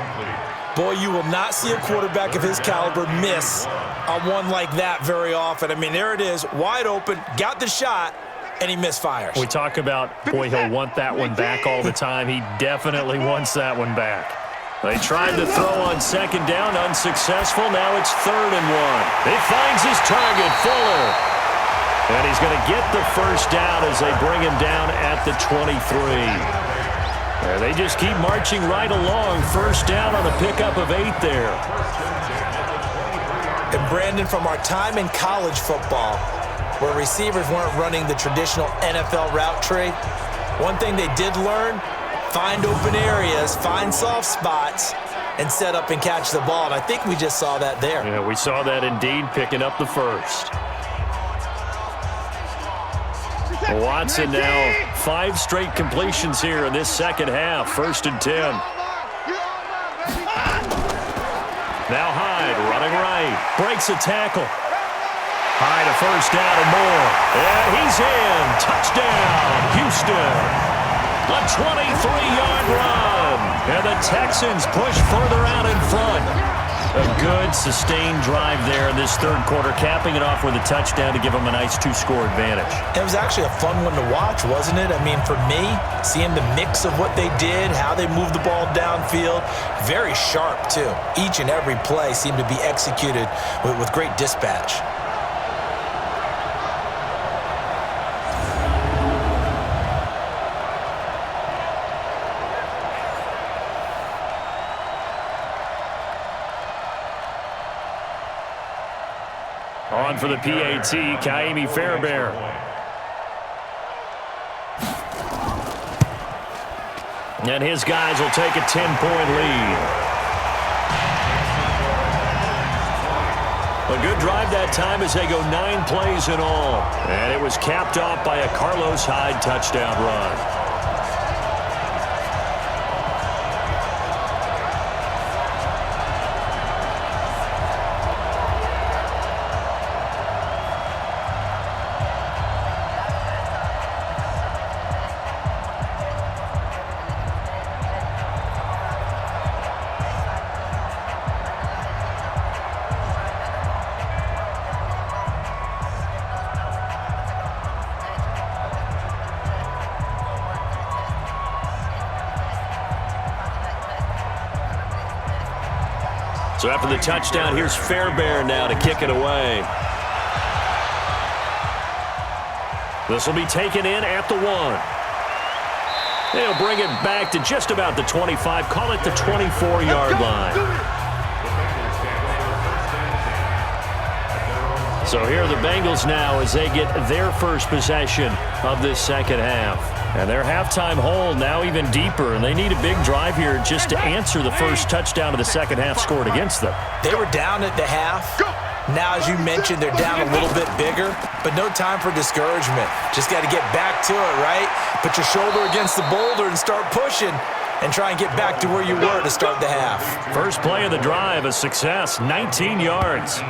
Boy, you will not see a quarterback of his caliber miss on one like that very often. I mean, there it is, wide open, got the shot, and he misfires. We talk about, boy, he'll want that one back all the time. He definitely wants that one back. They tried to throw on 2nd down, unsuccessful. Now it's 3rd and 1. He finds his target, Fuller. And he's going to get the first down as they bring him down at the 23. And they just keep marching right along. First down on a pickup of 8 there. And Brandon, from our time in college football, where receivers weren't running the traditional NFL route tree, one thing they did learn, find open areas, find soft spots, and set up and catch the ball. And I think we just saw that there. Yeah, we saw that indeed, picking up the first. Watson now 5 straight completions here in this second half. 1st and 10. Now Hyde running right. Breaks a tackle. Hyde a first down and more. And he's in. Touchdown, Houston. A 23-yard run. And the Texans push further out in front. A good, sustained drive there in this third quarter, capping it off with a touchdown to give them a nice 2-score advantage. It was actually a fun one to watch, wasn't it? I mean, for me, seeing the mix of what they did, how they moved the ball downfield, very sharp, too. Each and every play seemed to be executed with great dispatch. On for the PAT, Kaimi Fairbairn. And his guys will take a 10-point lead. A good drive that time as they go 9 plays in all. And it was capped off by a Carlos Hyde touchdown run. So after the touchdown, here's Fairbairn now to kick it away. This will be taken in at the 1. They'll bring it back to just about the 25, call it the 24-yard line. So here are the Bengals now as they get their first possession of this second half. And their halftime hole now even deeper, and they need a big drive here just to answer the first touchdown of the second half scored against them. They were down at the half. Now, as you mentioned, they're down a little bit bigger, but no time for discouragement. Just got to get back to it, right? Put your shoulder against the boulder and start pushing and try and get back to where you were to start the half. First play of the drive, a success, 19 yards.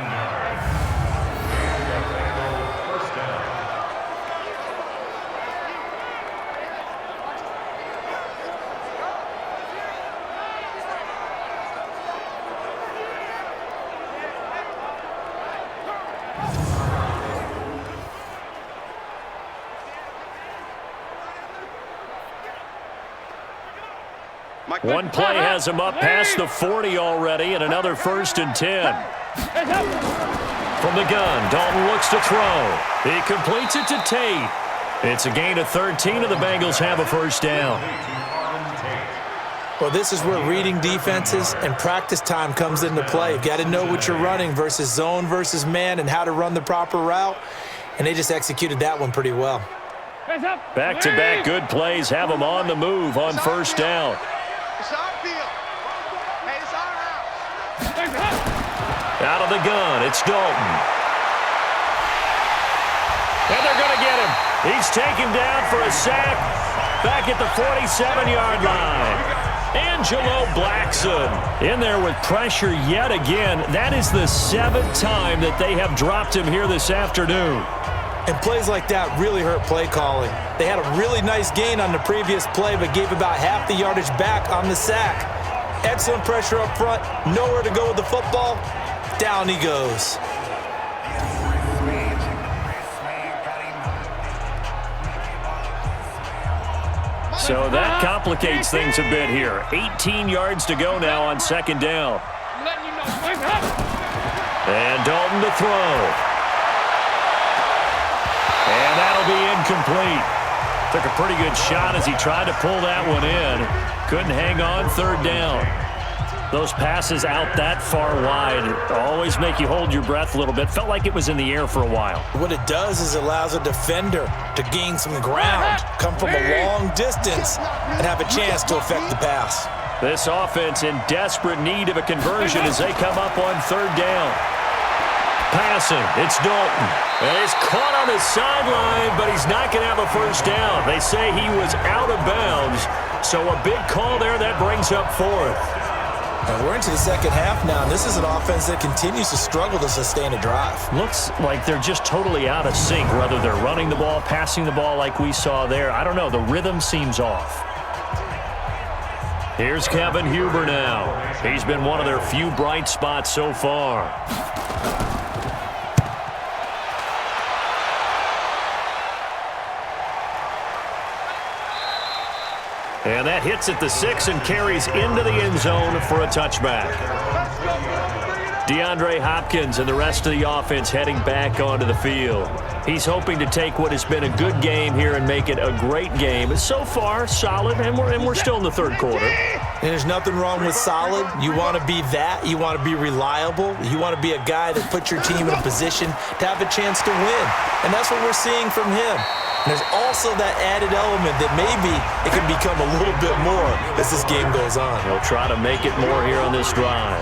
One play has him up past the 40 already, and another 1st and 10. From the gun, Dalton looks to throw. He completes it to Tate. It's a gain of 13, and the Bengals have a first down. Well, this is where reading defenses and practice time comes into play. You've got to know what you're running versus zone versus man and how to run the proper route, and they just executed that one pretty well. Back-to-back good plays have them on the move on first down. Out of the gun, it's Dalton. And they're going to get him. He's taken down for a sack back at the 47-yard line. Angelo Blackson in there with pressure yet again. That is the 7th time that they have dropped him here this afternoon. And plays like that really hurt play calling. They had a really nice gain on the previous play, but gave about half the yardage back on the sack. Excellent pressure up front, nowhere to go with the football. Down he goes. So that complicates things a bit here. 18 yards to go now on second down. And Dalton to throw. And that'll be incomplete. Took a pretty good shot as he tried to pull that one in. Couldn't hang on, third down. Those passes out that far wide always make you hold your breath a little bit. Felt like it was in the air for a while. What it does is allows a defender to gain some ground, come from a long distance, and have a chance to affect the pass. This offense in desperate need of a conversion as they come up on third down. Passing, it's Dalton. And he's caught on the sideline, but he's not going to have a first down. They say he was out of bounds, so a big call there that brings up fourth. And we're into the second half now, and this is an offense that continues to struggle to sustain a drive. Looks like they're just totally out of sync, whether they're running the ball, passing the ball like we saw there. I don't know. The rhythm seems off. Here's Kevin Huber now. He's been one of their few bright spots so far. And that hits at the 6 and carries into the end zone for a touchback. DeAndre Hopkins and the rest of the offense heading back onto the field. He's hoping to take what has been a good game here and make it a great game. So far, solid, and we're still in the third quarter. And there's nothing wrong with solid. You want to be that. You want to be reliable. You want to be a guy that puts your team in a position to have a chance to win. And that's what we're seeing from him. And there's also that added element that maybe it can become a little bit more as this game goes on. He'll try to make it more here on this drive.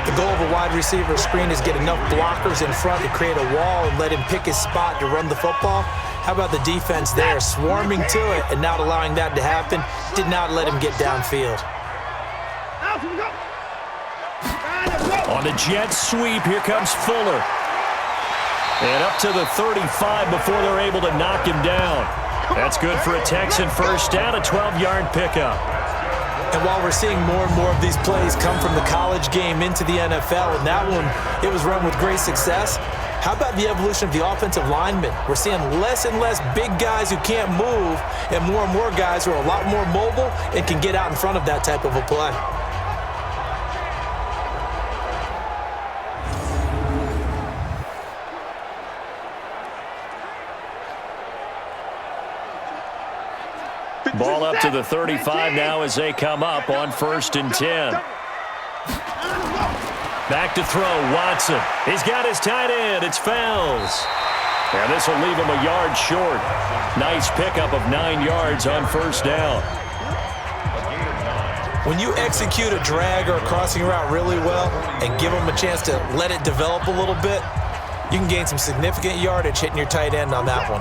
The goal of a wide receiver screen is get enough blockers in front to create a wall and let him pick his spot to run the football. How about the defense there, swarming to it and not allowing that to happen? Did not let him get downfield. On the jet sweep, here comes Fuller. And up to the 35 before they're able to knock him down. That's good for a Texan first down, a 12-yard pickup. And while we're seeing more and more of these plays come from the college game into the NFL, and that one, it was run with great success, how about the evolution of the offensive linemen? We're seeing less and less big guys who can't move and more guys who are a lot more mobile and can get out in front of that type of a play. Ball up to the 35 now as they come up on 1st and 10. Back to throw, Watson. He's got his tight end. It's Fells. And this will leave him a yard short. Nice pickup of 9 yards on first down. When you execute a drag or a crossing route really well and give them a chance to let it develop a little bit, you can gain some significant yardage hitting your tight end on that one.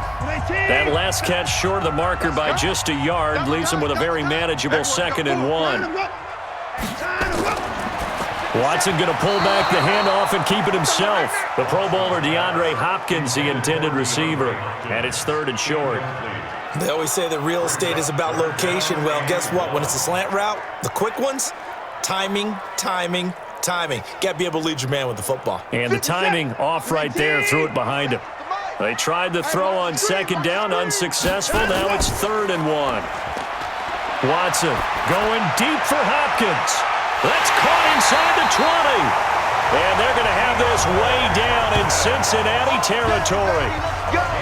That last catch short of the marker by just a yard leaves him with a very manageable 2nd and 1. Watson going to pull back the handoff and keep it himself. The Pro Bowler DeAndre Hopkins, the intended receiver. And it's 3rd and short. They always say that real estate is about location. Well, guess what? When it's a slant route, the quick ones, timing. Got to be able to lead your man with the football. And the timing off right there, threw it behind him. They tried the throw on 2nd down, unsuccessful. Now it's 3rd and 1. Watson going deep for Hopkins. That's caught inside the 20. And they're going to have this way down in Cincinnati territory.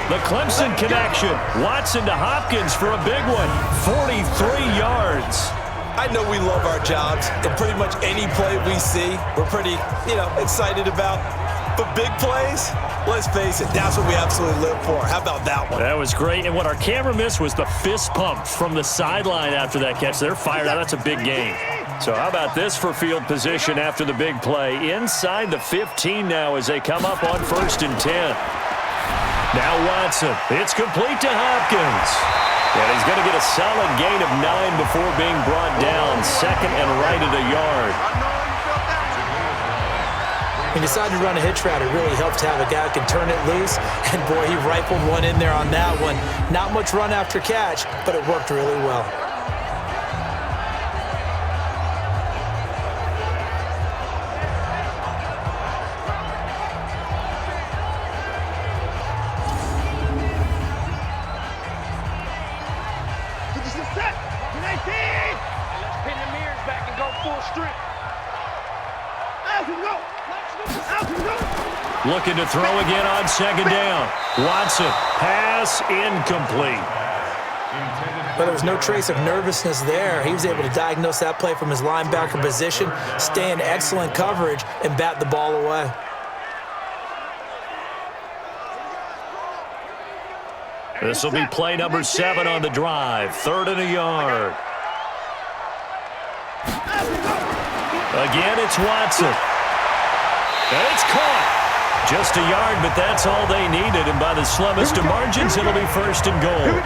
The Clemson connection. Watson to Hopkins for a big one. 43 yards. I know we love our jobs, and pretty much any play we see, we're pretty, excited about. But big plays, let's face it, that's what we absolutely live for. How about that one? That was great. And what our camera missed was the fist pump from the sideline after that catch. They're fired out. That's a big game. So how about this for field position after the big play? Inside the 15 now as they come up on 1st and 10. Now Watson. It's complete to Hopkins. And he's going to get a solid gain of 9 before being brought down. 2nd and right at a yard. He decided to run a hitch route. It really helps to have a guy who can turn it loose. And, boy, he rifled one in there on that one. Not much run after catch, but it worked really well. Looking to throw again on 2nd down. Watson, pass incomplete. But there was no trace of nervousness there. He was able to diagnose that play from his linebacker position, stay in excellent coverage, and bat the ball away. This will be play number 7 on the drive. 3rd and a yard. Again, it's Watson. And it's caught. Just a yard, but that's all they needed. And by the slimmest of margins, it'll be 1st and goal.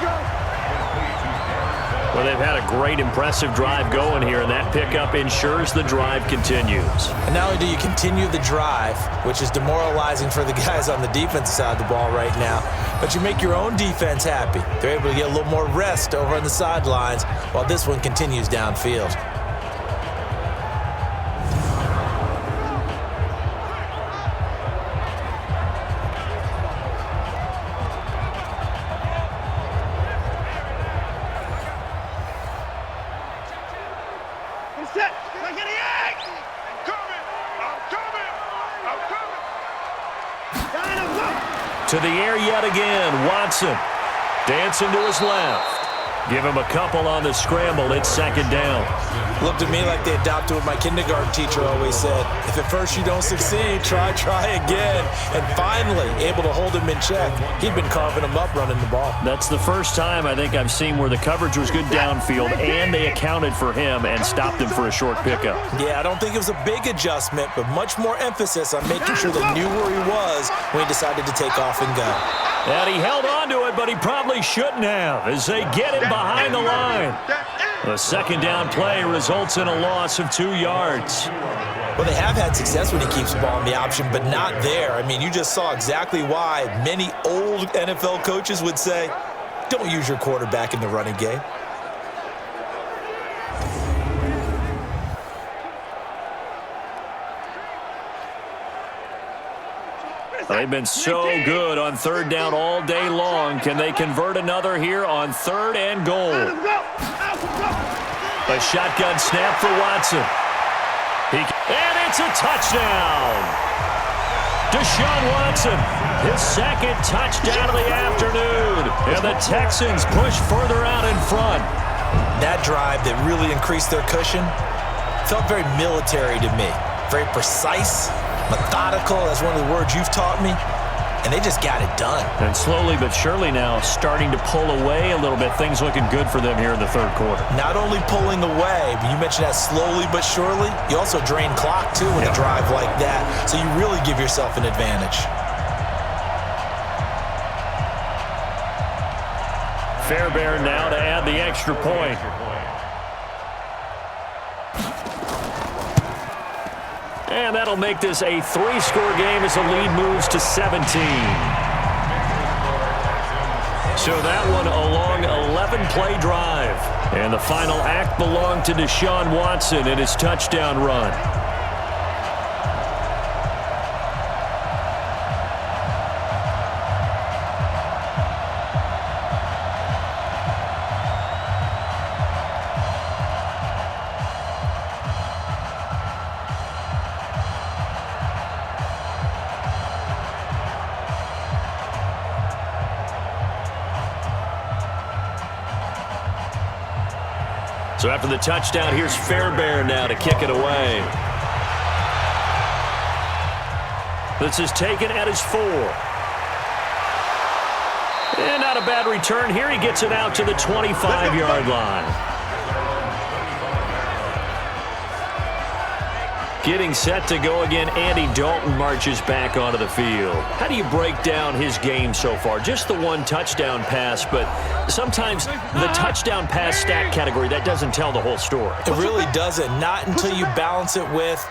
Well, they've had a great, impressive drive going here, and that pickup ensures the drive continues. And not only do you continue the drive, which is demoralizing for the guys on the defensive side of the ball right now, but you make your own defense happy. They're able to get a little more rest over on the sidelines while this one continues downfield. To the air yet again. Watson dancing to his left. Give him a couple on the scramble. It's 2nd down. Looked to me like they adopted what my kindergarten teacher always said. If at first you don't succeed, try again. And finally, able to hold him in check. He'd been carving him up running the ball. That's the first time I think I've seen where the coverage was good downfield and they accounted for him and stopped him for a short pickup. Yeah, I don't think it was a big adjustment, but much more emphasis on making sure they knew where he was when he decided to take off and go. And he held on to it, but he probably shouldn't have as they get him behind the line. The 2nd down play results in a loss of 2 yards. Well, they have had success when he keeps the ball in the option, but not there. I mean, you just saw exactly why many old NFL coaches would say, don't use your quarterback in the running game. They've been so good on 3rd down all day long. Can they convert another here on 3rd and goal? A shotgun snap for Watson. And it's a touchdown. Deshaun Watson, his 2nd touchdown of the afternoon. And the Texans push further out in front. That drive that really increased their cushion felt very military to me. Very precise, methodical. That's one of the words you've taught me. and they just got it done. And slowly but surely now starting to pull away a little bit. Things looking good for them here in the third quarter. Not only pulling away, but you mentioned that slowly but surely, you also drain clock too with a drive like that. So you really give yourself an advantage. Fairbairn now to add the extra point. And that'll make this a 3-score game as the lead moves to 17. So that one a long 11-play drive. And the final act belonged to Deshaun Watson in his touchdown run. So after the touchdown, here's Fairbairn now to kick it away. This is taken at his 4. And not a bad return here. He gets it out to the 25-yard line. Getting set to go again, Andy Dalton marches back onto the field. How do you break down his game so far? Just the one touchdown pass, but sometimes the touchdown pass stat category, that doesn't tell the whole story. It really doesn't, not until you balance it with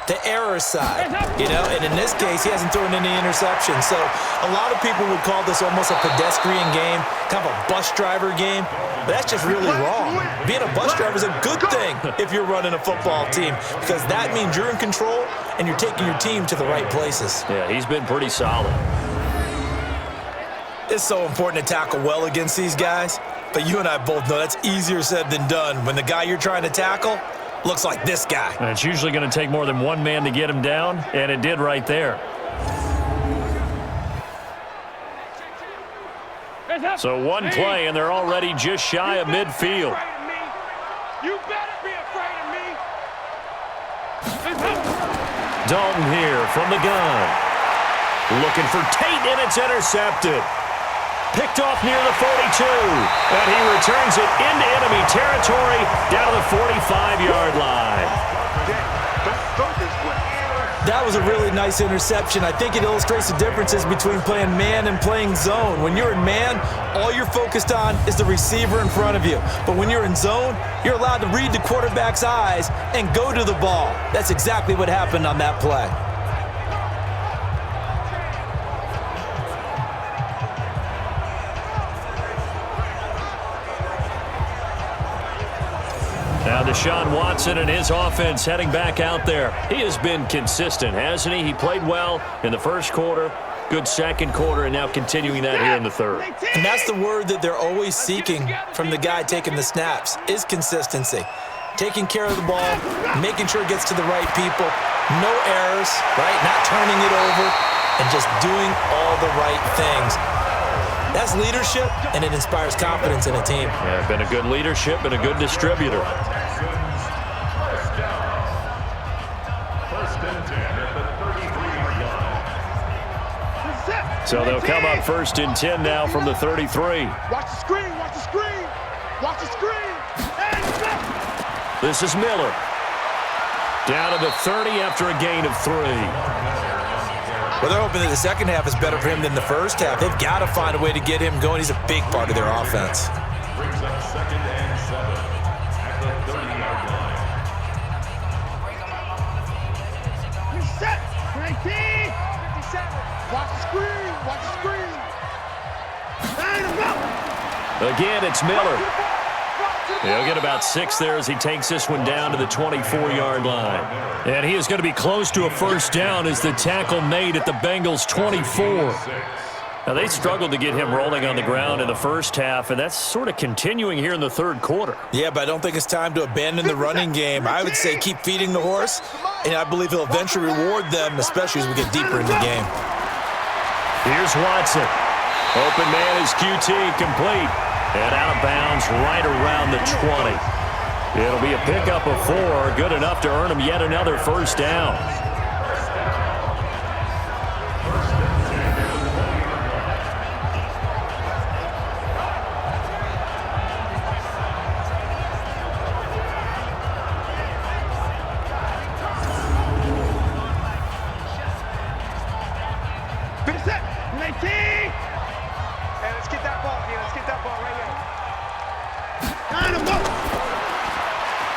the error side, and in this case, he hasn't thrown any interceptions. So a lot of people would call this almost a pedestrian game, kind of a bus driver game, but that's just really wrong. Being a bus driver is a good thing if you're running a football team, because that means you're in control and you're taking your team to the right places. Yeah, he's been pretty solid. It's so important to tackle well against these guys, but you and I both know that's easier said than done when the guy you're trying to tackle looks like this guy. And it's usually going to take more than one man to get him down, and it did right there. So one play, and they're already just shy of midfield. You better be afraid of me. Dalton here from the gun. Looking for Tate, and it's intercepted. Picked off near the 42, and he returns it into enemy territory down to the 45-yard line. That was a really nice interception. I think it illustrates the differences between playing man and playing zone. When you're in man, all you're focused on is the receiver in front of you. But when you're in zone, you're allowed to read the quarterback's eyes and go to the ball. That's exactly what happened on that play. Now Deshaun Watson and his offense heading back out there. He has been consistent, hasn't he? He played well in the first quarter, good second quarter, and now continuing that here in the third. And that's the word that they're always seeking from the guy taking the snaps, is consistency. Taking care of the ball, making sure it gets to the right people, no errors, right? Not turning it over, and just doing all the right things. That's leadership, and it inspires confidence in a team. Yeah, been a good leadership and a good distributor. So they'll come up 1st and 10 now from the 33. Watch the screen, watch the screen, watch the screen. And this is Miller. Down to the 30 after a gain of 3. Well, they're hoping that the second half is better for him than the first half. They've got to find a way to get him going. He's a big part of their offense. Brings up 2nd and 7 at the 30-yard line. reset. 19, 57. Watch the screen, watch the screen. And I'm out. Again, it's Miller. He'll get about 6 there as he takes this one down to the 24-yard line. And he is going to be close to a first down as the tackle made at the Bengals' 24. Now, they struggled to get him rolling on the ground in the first half, and that's sort of continuing here in the third quarter. Yeah, but I don't think it's time to abandon the running game. I would say keep feeding the horse, and I believe he'll eventually reward them, especially as we get deeper into the game. Here's Watson. Open man is QT, complete. And out of bounds right around the 20. It'll be a pickup of 4, good enough to earn him yet another first down.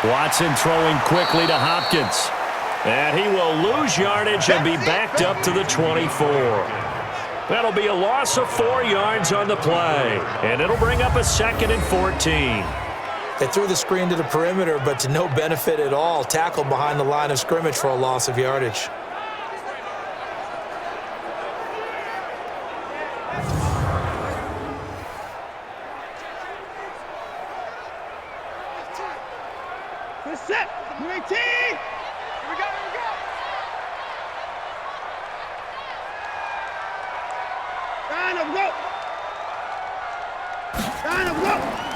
Watson throwing quickly to Hopkins. And he will lose yardage and be backed up to the 24. That'll be a loss of 4 yards on the play. And it'll bring up a 2nd and 14. They threw the screen to the perimeter, but to no benefit at all. Tackled behind the line of scrimmage for a loss of yardage. Set. UAT. Here we go.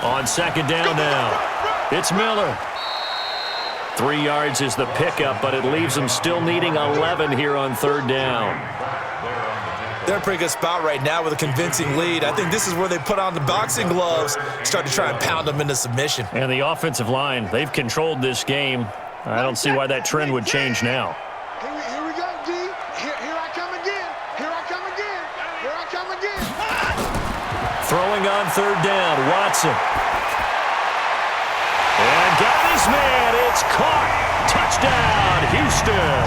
On 2nd down now, it's Miller. 3 yards is the pickup, but it leaves them still needing 11 here on 3rd down. They're in a pretty good spot right now with a convincing lead. I think this is where they put on the boxing gloves, start to try and pound them into submission. And the offensive line, they've controlled this game. I don't see why that trend would change now. Here we go, D. Here I come again. Here I come again. Here I come again. Throwing on 3rd down, Watson. And got his man. It's caught. Touchdown, Houston.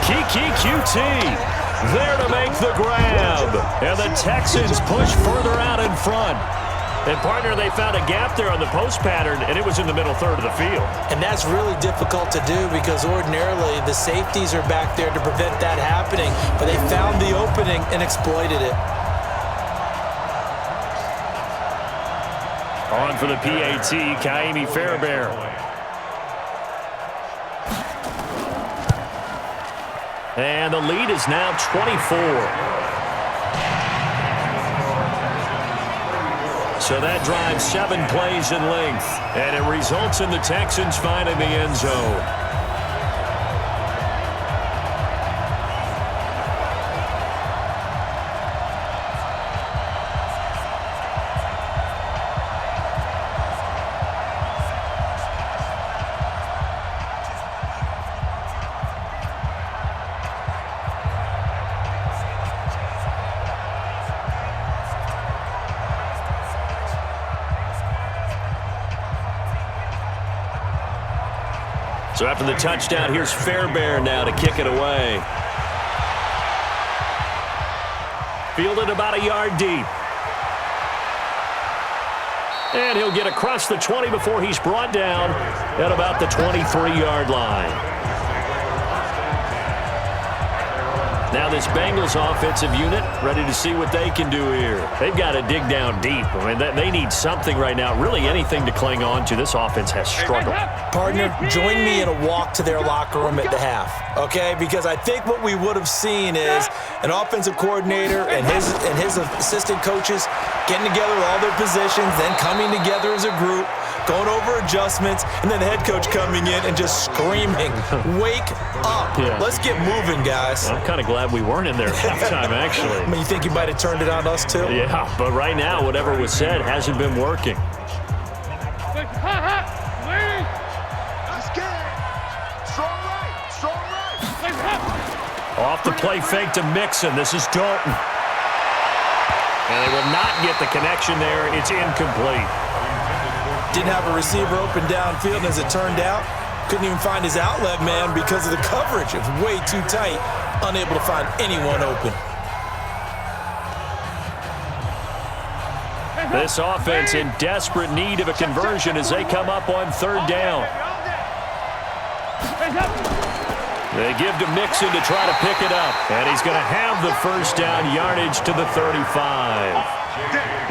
Kiki QT there to make the grab. And the Texans push further out in front. And, partner, they found a gap there on the post pattern, and it was in the middle third of the field. And that's really difficult to do because ordinarily the safeties are back there to prevent that happening. But they found the opening and exploited it. On for the PAT, Kaimi Fairbairn. And the lead is now 24. So that drives 7 plays in length, and it results in the Texans finding the end zone. So after the touchdown, here's Fairbairn now to kick it away. Fielded about a yard deep. And he'll get across the 20 before he's brought down at about the 23-yard line. Now this Bengals offensive unit ready to see what they can do here. They've got to dig down deep. I mean, they need something right now, really anything to cling on to. This offense has struggled. Partner, join me in a walk to their locker room at the half, okay? Because I think what we would have seen is an offensive coordinator and his assistant coaches getting together all their positions, then coming together as a group, going over adjustments, and then the head coach coming in and just screaming, wake up. Yeah. Let's get moving, guys. I'm kind of glad we weren't in there at halftime, actually. I mean, you think you might have turned it on us, too? Yeah, but right now, whatever was said hasn't been working. Off the play fake to Mixon. This is Dalton. And they will not get the connection there. It's incomplete. Didn't have a receiver open downfield, and as it turned out, couldn't even find his outlet man because of the coverage. It was way too tight, unable to find anyone open. This offense in desperate need of a conversion as they come up on 3rd down. They give to Mixon to try to pick it up. And he's going to have the first down yardage to the 35.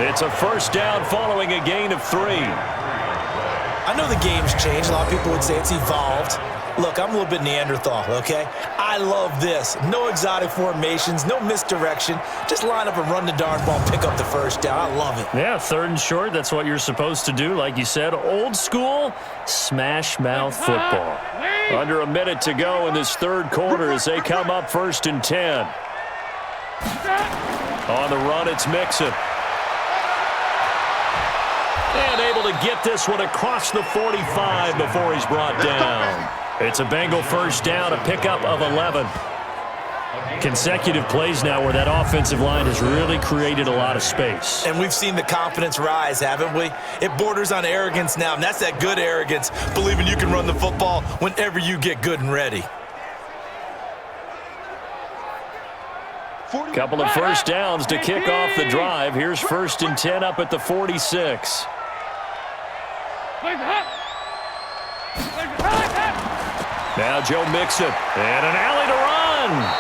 It's a first down following a gain of 3. I know the game's changed. A lot of people would say it's evolved. Look, I'm a little bit Neanderthal, okay? I love this. No exotic formations, no misdirection. Just line up and run the darn ball, pick up the first down. I love it. Yeah, 3rd and short, that's what you're supposed to do. Like you said, old school, smash mouth football. Under a minute to go in this 3rd quarter as they come up 1st and 10. On the run, it's Mixon. And able to get this one across the 45 before he's brought down. It's a Bengal first down, a pickup of 11. Consecutive plays now where that offensive line has really created a lot of space. And we've seen the confidence rise, haven't we? It borders on arrogance now, and that's that good arrogance, believing you can run the football whenever you get good and ready. Couple of first downs to kick off the drive. Here's 1st and 10 up at the 46. Now Joe Mixon, and an alley to run.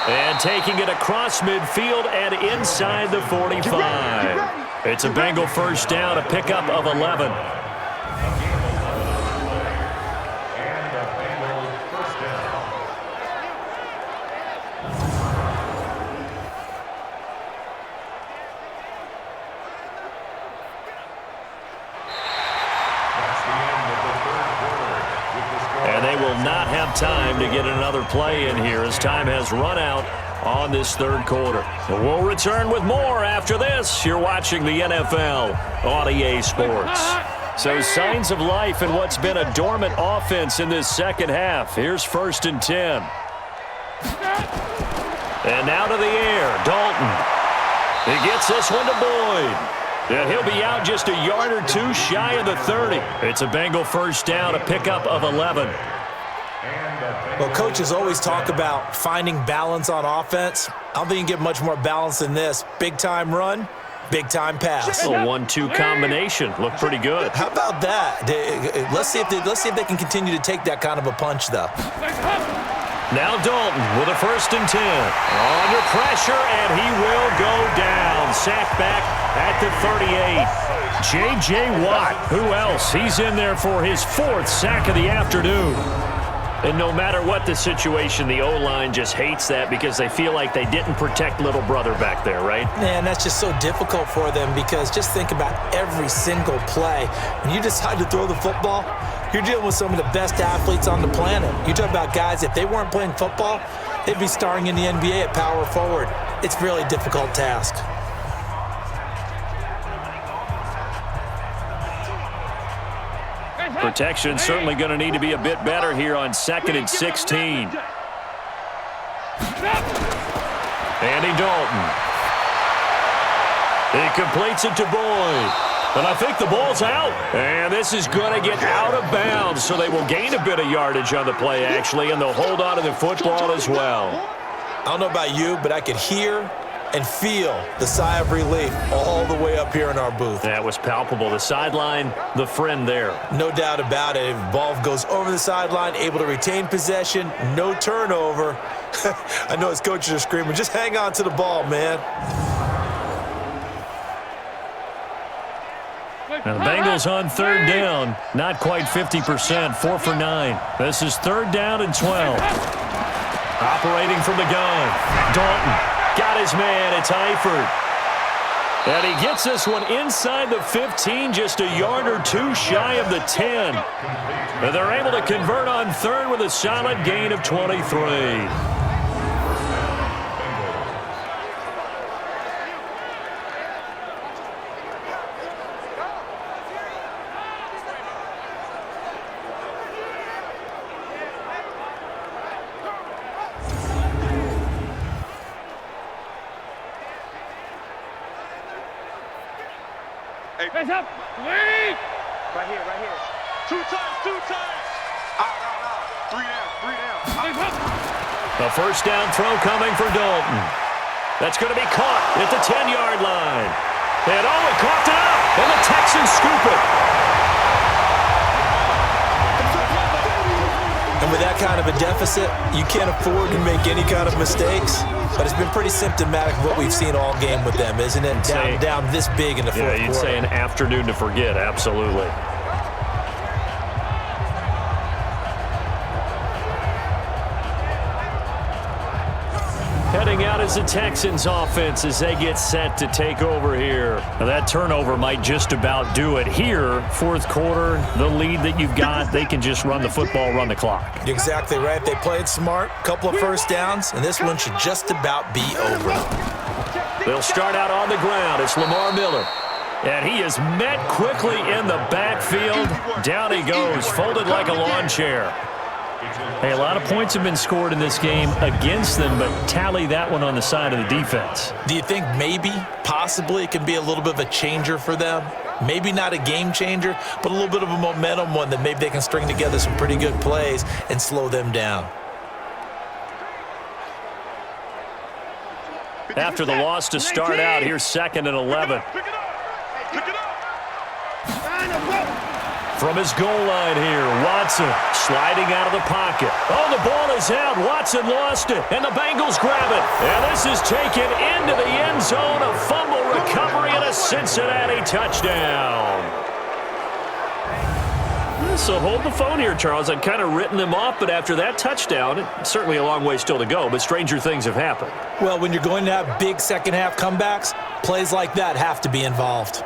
And taking it across midfield and inside the 45. It's a Bengal first down, a pickup of 11. Not have time to get another play in here as time has run out on this third quarter. We'll return with more after this. You're watching the NFL on EA Sports. So signs of life in what's been a dormant offense in this second half. Here's 1st and 10. And now to the air, Dalton. He gets this one to Boyd. And he'll be out just a yard or two shy of the 30. It's a Bengal first down, a pickup of 11. Well, coaches always talk about finding balance on offense. I don't think you can get much more balance than this. Big-time run, big-time pass. A 1-2 combination. Looked pretty good. How about that? Let's see if they can continue to take that kind of a punch, though. Now Dalton with a 1st and 10. Under pressure, and he will go down. Sacked back at the 38. J.J. Watt, who else? He's in there for his 4th sack of the afternoon. And no matter what the situation, the O-line just hates that because they feel like they didn't protect little brother back there, right? Man, that's just so difficult for them because just think about every single play. When you decide to throw the football, you're dealing with some of the best athletes on the planet. You talk about guys, if they weren't playing football, they'd be starring in the NBA at power forward. It's a really difficult task. Protection certainly going to need to be a bit better here on 2nd and 16. Andy Dalton. He completes it to Boyd. And I think the ball's out. And this is going to get out of bounds, so they will gain a bit of yardage on the play, actually, and they'll hold on to the football as well. I don't know about you, but I could hear and feel the sigh of relief all the way up here in our booth. That was palpable. The sideline, the friend there. No doubt about it. If the ball goes over the sideline, able to retain possession, no turnover. I know his coaches are screaming, just hang on to the ball, man. Now the Bengals on 3rd down. Not quite 50%, 4 for 9. This is 3rd down and 12. Operating from the gun. Dalton. Got his man, it's Eifert. And he gets this one inside the 15, just a yard or two shy of the 10. And they're able to convert on 3rd with a solid gain of 23. Hands up. Lead. Right here. 2 times. Out. 3 down. A first down throw coming for Dalton. That's going to be caught at the 10-yard line. And he caught it up. And the Texans scoop it. And with that kind of a deficit, you can't afford to make any kind of mistakes. But it's been pretty symptomatic of what we've seen all game with them, isn't it? Down this big in the fourth quarter. Yeah, you'd say an afternoon to forget, absolutely. Heading out is the Texans offense as they get set to take over here. Now that turnover might just about do it here. 4th quarter, the lead that you've got, they can just run the football, run the clock. You're exactly right. They played smart, couple of first downs, and this one should just about be over. They'll start out on the ground. It's Lamar Miller. And he is met quickly in the backfield. Down he goes, folded like a lawn chair. Hey, a lot of points have been scored in this game against them, but tally that one on the side of the defense. Do you think maybe, possibly, it can be a little bit of a changer for them? Maybe not a game changer, but a little bit of a momentum one that maybe they can string together some pretty good plays and slow them down. After the loss to start out, here's 2nd and 11. From his goal line here, Watson sliding out of the pocket. Oh, the ball is out. Watson lost it, and the Bengals grab it. And this is taken into the end zone. A fumble recovery and a Cincinnati touchdown. So hold the phone here, Charles. I'd kind of written them off, but after that touchdown, it's certainly a long way still to go, but stranger things have happened. Well, when you're going to have big second-half comebacks, plays like that have to be involved.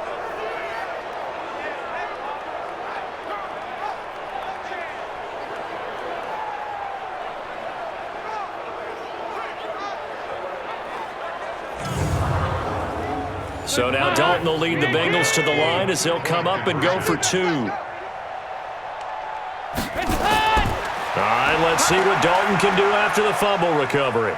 So now Dalton will lead the Bengals to the line as they'll come up and go for 2. All right, let's see what Dalton can do after the fumble recovery.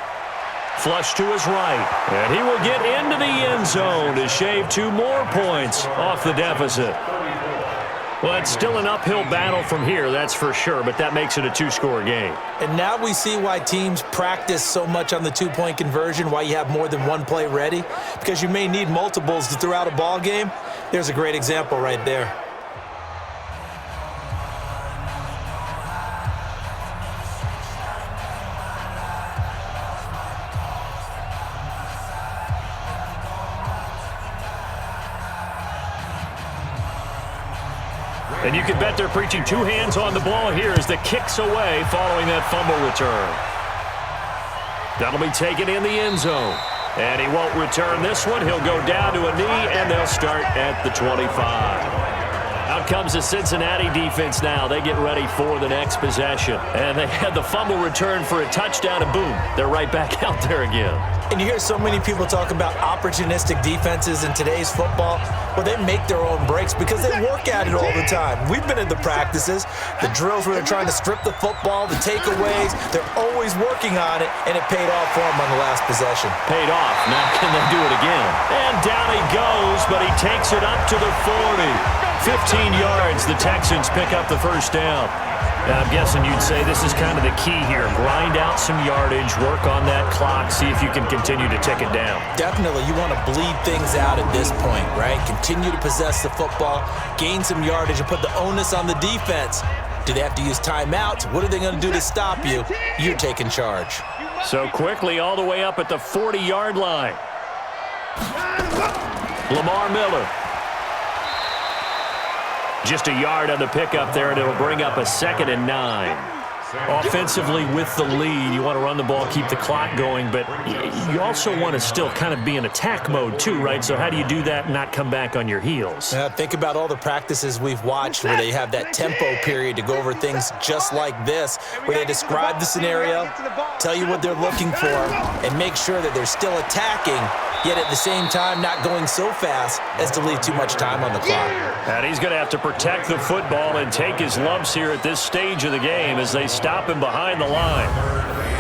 Flush to his right, and he will get into the end zone to shave 2 more points off the deficit. Well, it's still an uphill battle from here, that's for sure, but that makes it a 2-score game. And now we see why teams practice so much on the 2-point conversion, why you have more than one play ready, because you may need multiples to throw out a ball game. There's a great example right there. And you can bet they're preaching 2 hands on the ball here as the kick's away following that fumble return. That'll be taken in the end zone. And he won't return this one. He'll go down to a knee, and they'll start at the 25. Out comes the Cincinnati defense now. They get ready for the next possession. And they had the fumble return for a touchdown, and boom, they're right back out there again. And you hear so many people talk about opportunistic defenses in today's football. Well, they make their own breaks because they work at it all the time. We've been in the practices, the drills where they're trying to strip the football, the takeaways. They're always working on it, and it paid off for them on the last possession. Paid off. Now can they do it again? And down he goes, but he takes it up to the 40. 15 yards, the Texans pick up the first down. Now, I'm guessing you'd say this is kind of the key here. Grind out some yardage, work on that clock, see if you can continue to tick it down. Definitely. You want to bleed things out at this point, right? Continue to possess the football, gain some yardage, and put the onus on the defense. Do they have to use timeouts? What are they going to do to stop you? You're taking charge. So quickly all the way up at the 40-yard line. Lamar Miller. Just a yard on the pickup there, and it'll bring up a 2nd and 9. Offensively with the lead, you want to run the ball, keep the clock going, but you also want to still kind of be in attack mode too, right? So how do you do that and not come back on your heels? Think about all the practices we've watched where they have that tempo period to go over things just like this, where they describe the scenario, tell you what they're looking for, and make sure that they're still attacking, yet at the same time not going so fast as to leave too much time on the clock. And he's going to have to protect the football and take his lumps here at this stage of the game as they stop him behind the line.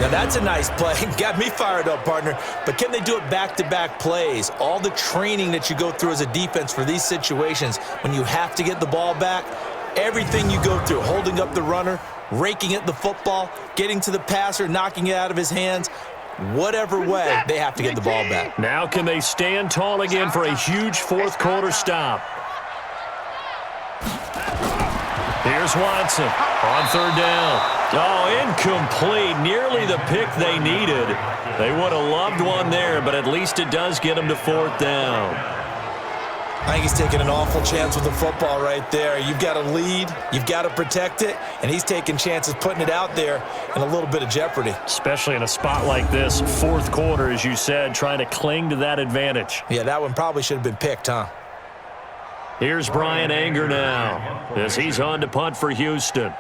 Now that's a nice play. Got me fired up, partner. But can they do it back-to-back plays? All the training that you go through as a defense for these situations, when you have to get the ball back, everything you go through, holding up the runner, raking at the football, getting to the passer, knocking it out of his hands, whatever way, they have to get the ball back. Now can they stand tall again for a huge fourth-quarter stop? Here's Watson on 3rd down. Oh, incomplete. Nearly the pick they needed. They would have loved one there, but at least it does get them to 4th down. I think he's taking an awful chance with the football right there. You've got to lead, you've got to protect it, and he's taking chances putting it out there in a little bit of jeopardy. Especially in a spot like this, 4th quarter, as you said, trying to cling to that advantage. Yeah, that one probably should have been picked, huh? Here's Brian Anger now as he's on to punt for Houston.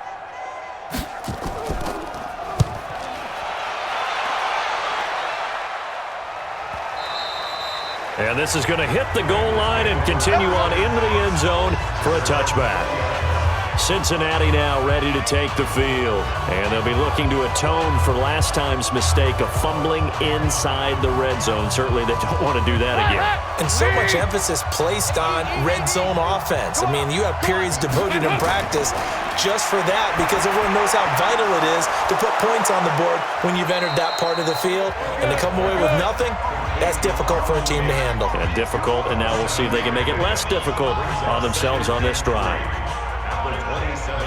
And this is going to hit the goal line and continue on into the end zone for a touchback. Cincinnati now ready to take the field. And they'll be looking to atone for last time's mistake of fumbling inside the red zone. Certainly they don't want to do that again. And so much emphasis placed on red zone offense. I mean, you have periods devoted in practice just for that because everyone knows how vital it is to put points on the board when you've entered that part of the field. And to come away with nothing, that's difficult for a team to handle. And difficult, and now we'll see if they can make it less difficult on themselves on this drive.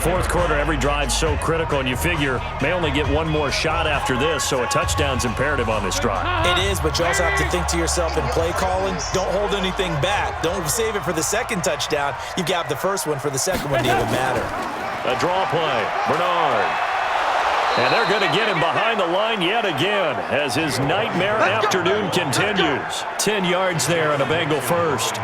Fourth quarter, every drive's so critical, and you figure may only get one more shot after this, so a touchdown's imperative on this drive. It is, but you also have to think to yourself in play calling, don't hold anything back. Don't save it for the second touchdown. You've got the first one for the second one to even matter. A draw play, Bernard. And they're going to get him behind the line yet again as his nightmare afternoon continues. 10 yards there on a Bengal first.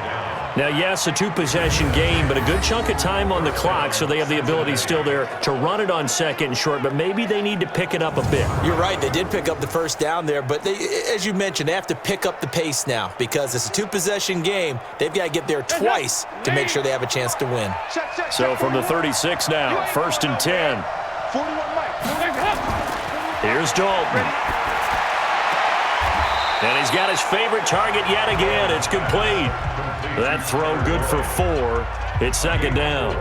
Now, yes, a two-possession game, but a good chunk of time on the clock, so they have the ability still there to run it on second and short, but maybe they need to pick it up a bit. You're right. They did pick up the first down there, but they, as you mentioned, they have to pick up the pace now because it's a two-possession game. They've got to get there twice to make sure they have a chance to win. So from the 36 now, 1st and 10. Here's Dalton. And he's got his favorite target yet again. It's complete. That throw good for 4. It's second down.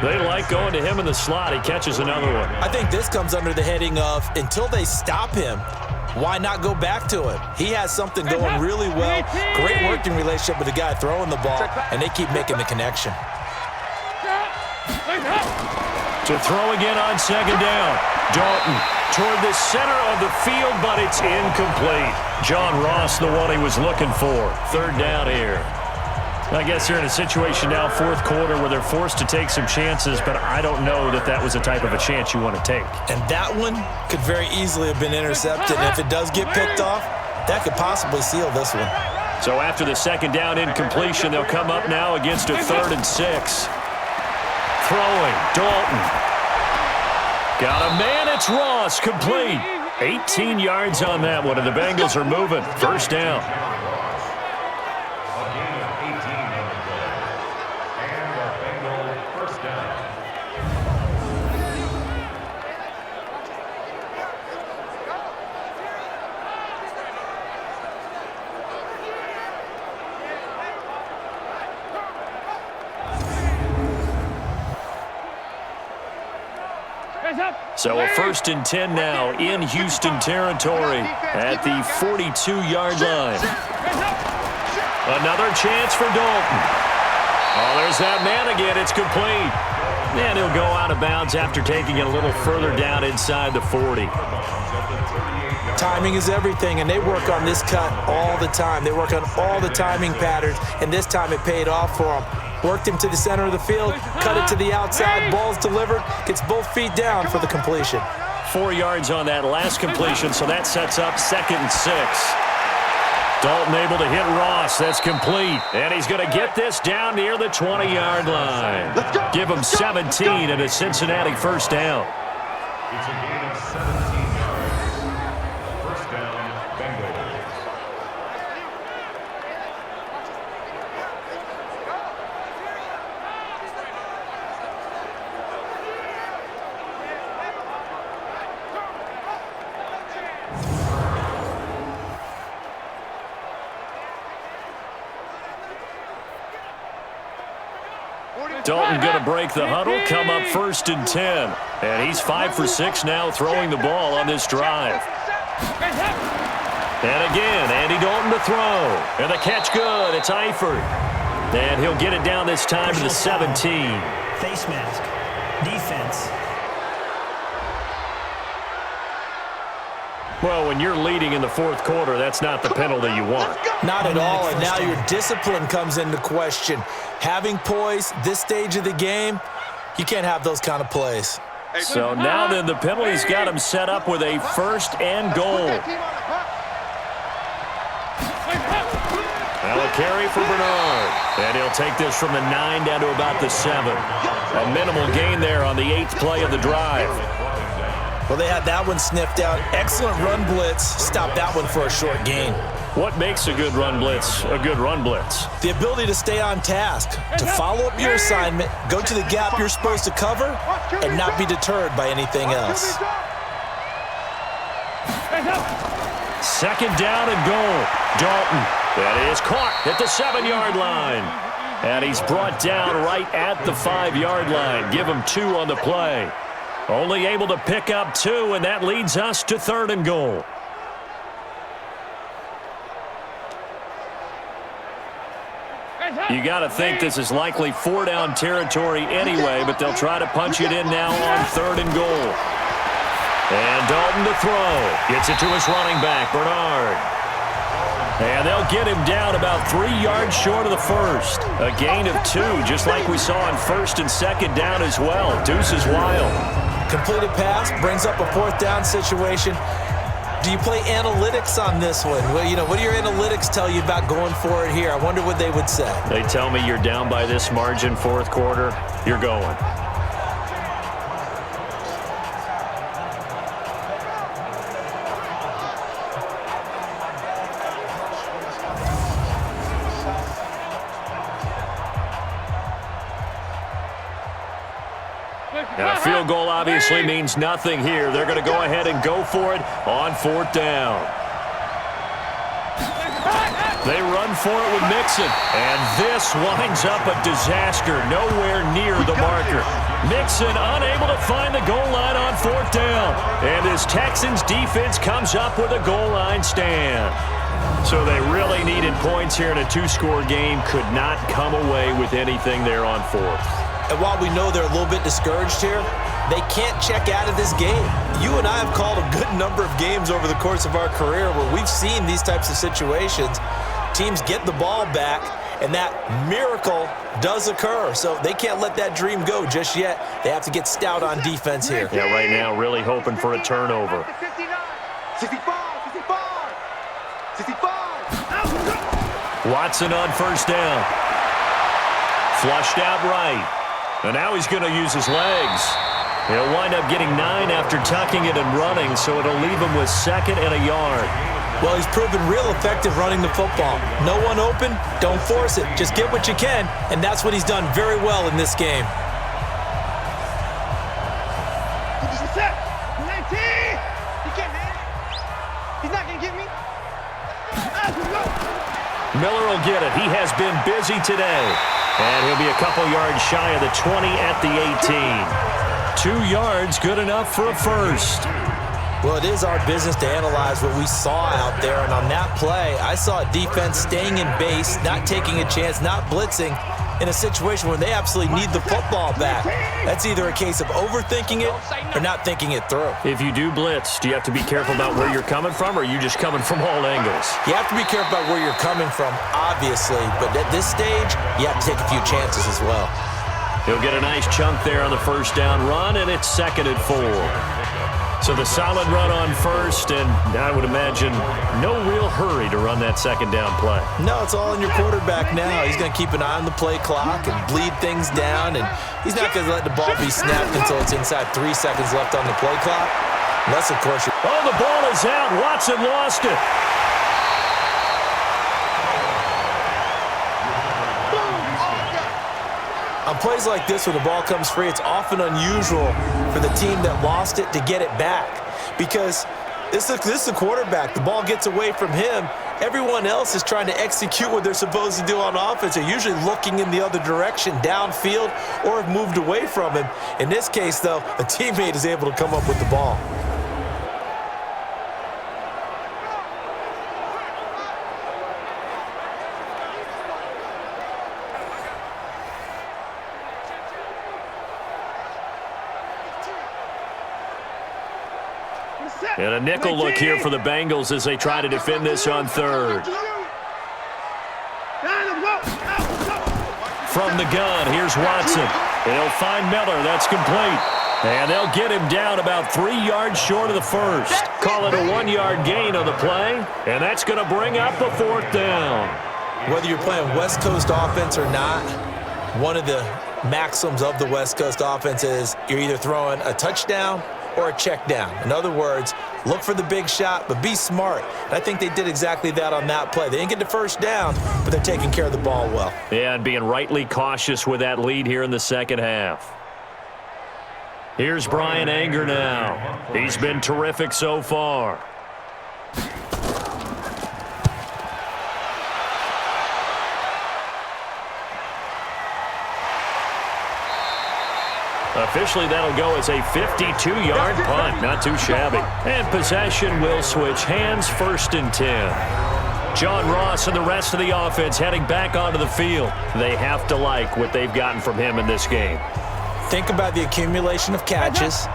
They like going to him in the slot. He catches another one. I think this comes under the heading of until they stop him, why not go back to him? He has something going really well. Great working relationship with the guy throwing the ball, and they keep making the connection. To throw again on second down. Dalton toward the center of the field, but it's incomplete. John Ross, the one he was looking for. Third down here. I guess they're in a situation now, fourth quarter, where they're forced to take some chances, but I don't know that that was the type of a chance you want to take. And that one could very easily have been intercepted. And if it does get picked off, that could possibly seal this one. So after the second down incompletion, they'll come up now against a 3rd and 6. Throwing, Dalton. Got a man, it's Ross, complete. 18 yards on that one, and the Bengals are moving. First down. A gain of 18 on the play. And a Bengal first down. So a 1st and 10 now in Houston territory at the 42-yard line. Another chance for Dalton. Oh, there's that man again. It's complete. And he'll go out of bounds after taking it a little further down inside the 40. Timing is everything, and they work on this cut all the time. They work on all the timing patterns, and this time it paid off for them. Worked him to the center of the field, cut it to the outside, ball's delivered, gets both feet down for the completion. 4 yards on that last completion, so that sets up 2nd and 6. Dalton able to hit Ross. That's complete. And he's going to get this down near the 20-yard line. Give him 17 and a Cincinnati first down. It's a gain of 17 yards. First down, Bengals. Dalton going to break the huddle, come up 1st and 10. And he's 5 for 6 now throwing the ball on this drive. And again, Andy Dalton to throw. And the catch good. It's Eifert. And he'll get it down this time to the 17. Face mask. Defense. Well, when you're leading in the fourth quarter, that's not the penalty you want. Not at all, and now your discipline comes into question. Having poise this stage of the game, you can't have those kind of plays. So now then, the penalty's got him set up with a 1st and goal. Now a carry for Bernard. And he'll take this from the 9 down to about the 7. A minimal gain there on the 8th play of the drive. Well, they had that one sniffed out. Excellent run blitz. Stopped that one for a short gain. What makes a good run blitz a good run blitz? The ability to stay on task, to follow up your assignment, go to the gap you're supposed to cover, and not be deterred by anything else. Second down and goal. Dalton. That is caught at the 7-yard line. And he's brought down right at the 5-yard line. Give him 2 on the play. Only able to pick up 2, and that leads us to 3rd and goal. You got to think this is likely 4-down territory anyway, but they'll try to punch it in now on 3rd and goal. And Dalton to throw. Gets it to his running back, Bernard. And they'll get him down about 3 yards short of the first. A gain of 2, just like we saw on 1st and 2nd down as well. Deuce is wild. Completed pass, brings up a 4th down situation. Do you play analytics on this one? Well, what do your analytics tell you about going for it here? I wonder what they would say. They tell me you're down by this margin 4th quarter, you're going. Now, a field goal obviously means nothing here. They're going to go ahead and go for it on 4th down. They run for it with Mixon, and this winds up a disaster nowhere near the marker. Mixon unable to find the goal line on 4th down, and his Texans defense comes up with a goal line stand. So they really needed points here in a 2-score game, could not come away with anything there on 4th. And while we know they're a little bit discouraged here, they can't check out of this game. You and I have called a good number of games over the course of our career where we've seen these types of situations. Teams get the ball back, and that miracle does occur. So they can't let that dream go just yet. They have to get stout on defense here. Yeah, right now really hoping for a turnover. 65. Watson on 1st down. Flushed out right. And now he's going to use his legs. He'll wind up getting 9 after tucking it and running, so it'll leave him with 2nd and a yard. Well, he's proven real effective running the football. No one open, don't force it. Just get what you can, and that's what he's done very well in this game. He's not going to get me. Miller will get it. He has been busy today. And he'll be a couple yards shy of the 20 at the 18. 2 yards, good enough for a first. Well, it is our business to analyze what we saw out there. And on that play, I saw a defense staying in base, not taking a chance, not blitzing in a situation where they absolutely need the football back. That's either a case of overthinking it or not thinking it through. If you do blitz, do you have to be careful about where you're coming from, or are you just coming from all angles? You have to be careful about where you're coming from, obviously. But at this stage, you have to take a few chances as well. He'll get a nice chunk there on the 1st down run, and it's 2nd and 4. So the solid run on 1st, and I would imagine no real hurry to run that 2nd down play. No, it's all in your quarterback now. He's going to keep an eye on the play clock and bleed things down, and he's not going to let the ball be snapped until it's inside 3 seconds left on the play clock. Unless, of course, oh, the ball is out. Watson lost it. On plays like this where the ball comes free, it's often unusual for the team that lost it to get it back because this is the quarterback. The ball gets away from him. Everyone else is trying to execute what they're supposed to do on offense. They're usually looking in the other direction, downfield, or have moved away from him. In this case, though, a teammate is able to come up with the ball. And a nickel look here for the Bengals as they try to defend this on 3rd. From the gun, here's Watson. They'll find Miller. That's complete. And they'll get him down about 3 yards short of the first. Call it a 1-yard gain on the play. And that's going to bring up a 4th down. Whether you're playing West Coast offense or not, one of the maxims of the West Coast offense is you're either throwing a touchdown or a check down. In other words, Look for the big shot, but be smart. And I think they did exactly that on that play. They didn't get the first down, but they're taking care of the ball well. Yeah, and being rightly cautious with that lead here in the second half. Here's Brian Anger now. He's been terrific so far. Officially, that'll go as a 52-yard punt. Not too shabby. And possession will switch hands, 1st and 10. John Ross and the rest of the offense heading back onto the field. They have to like what they've gotten from him in this game. Think about the accumulation of catches,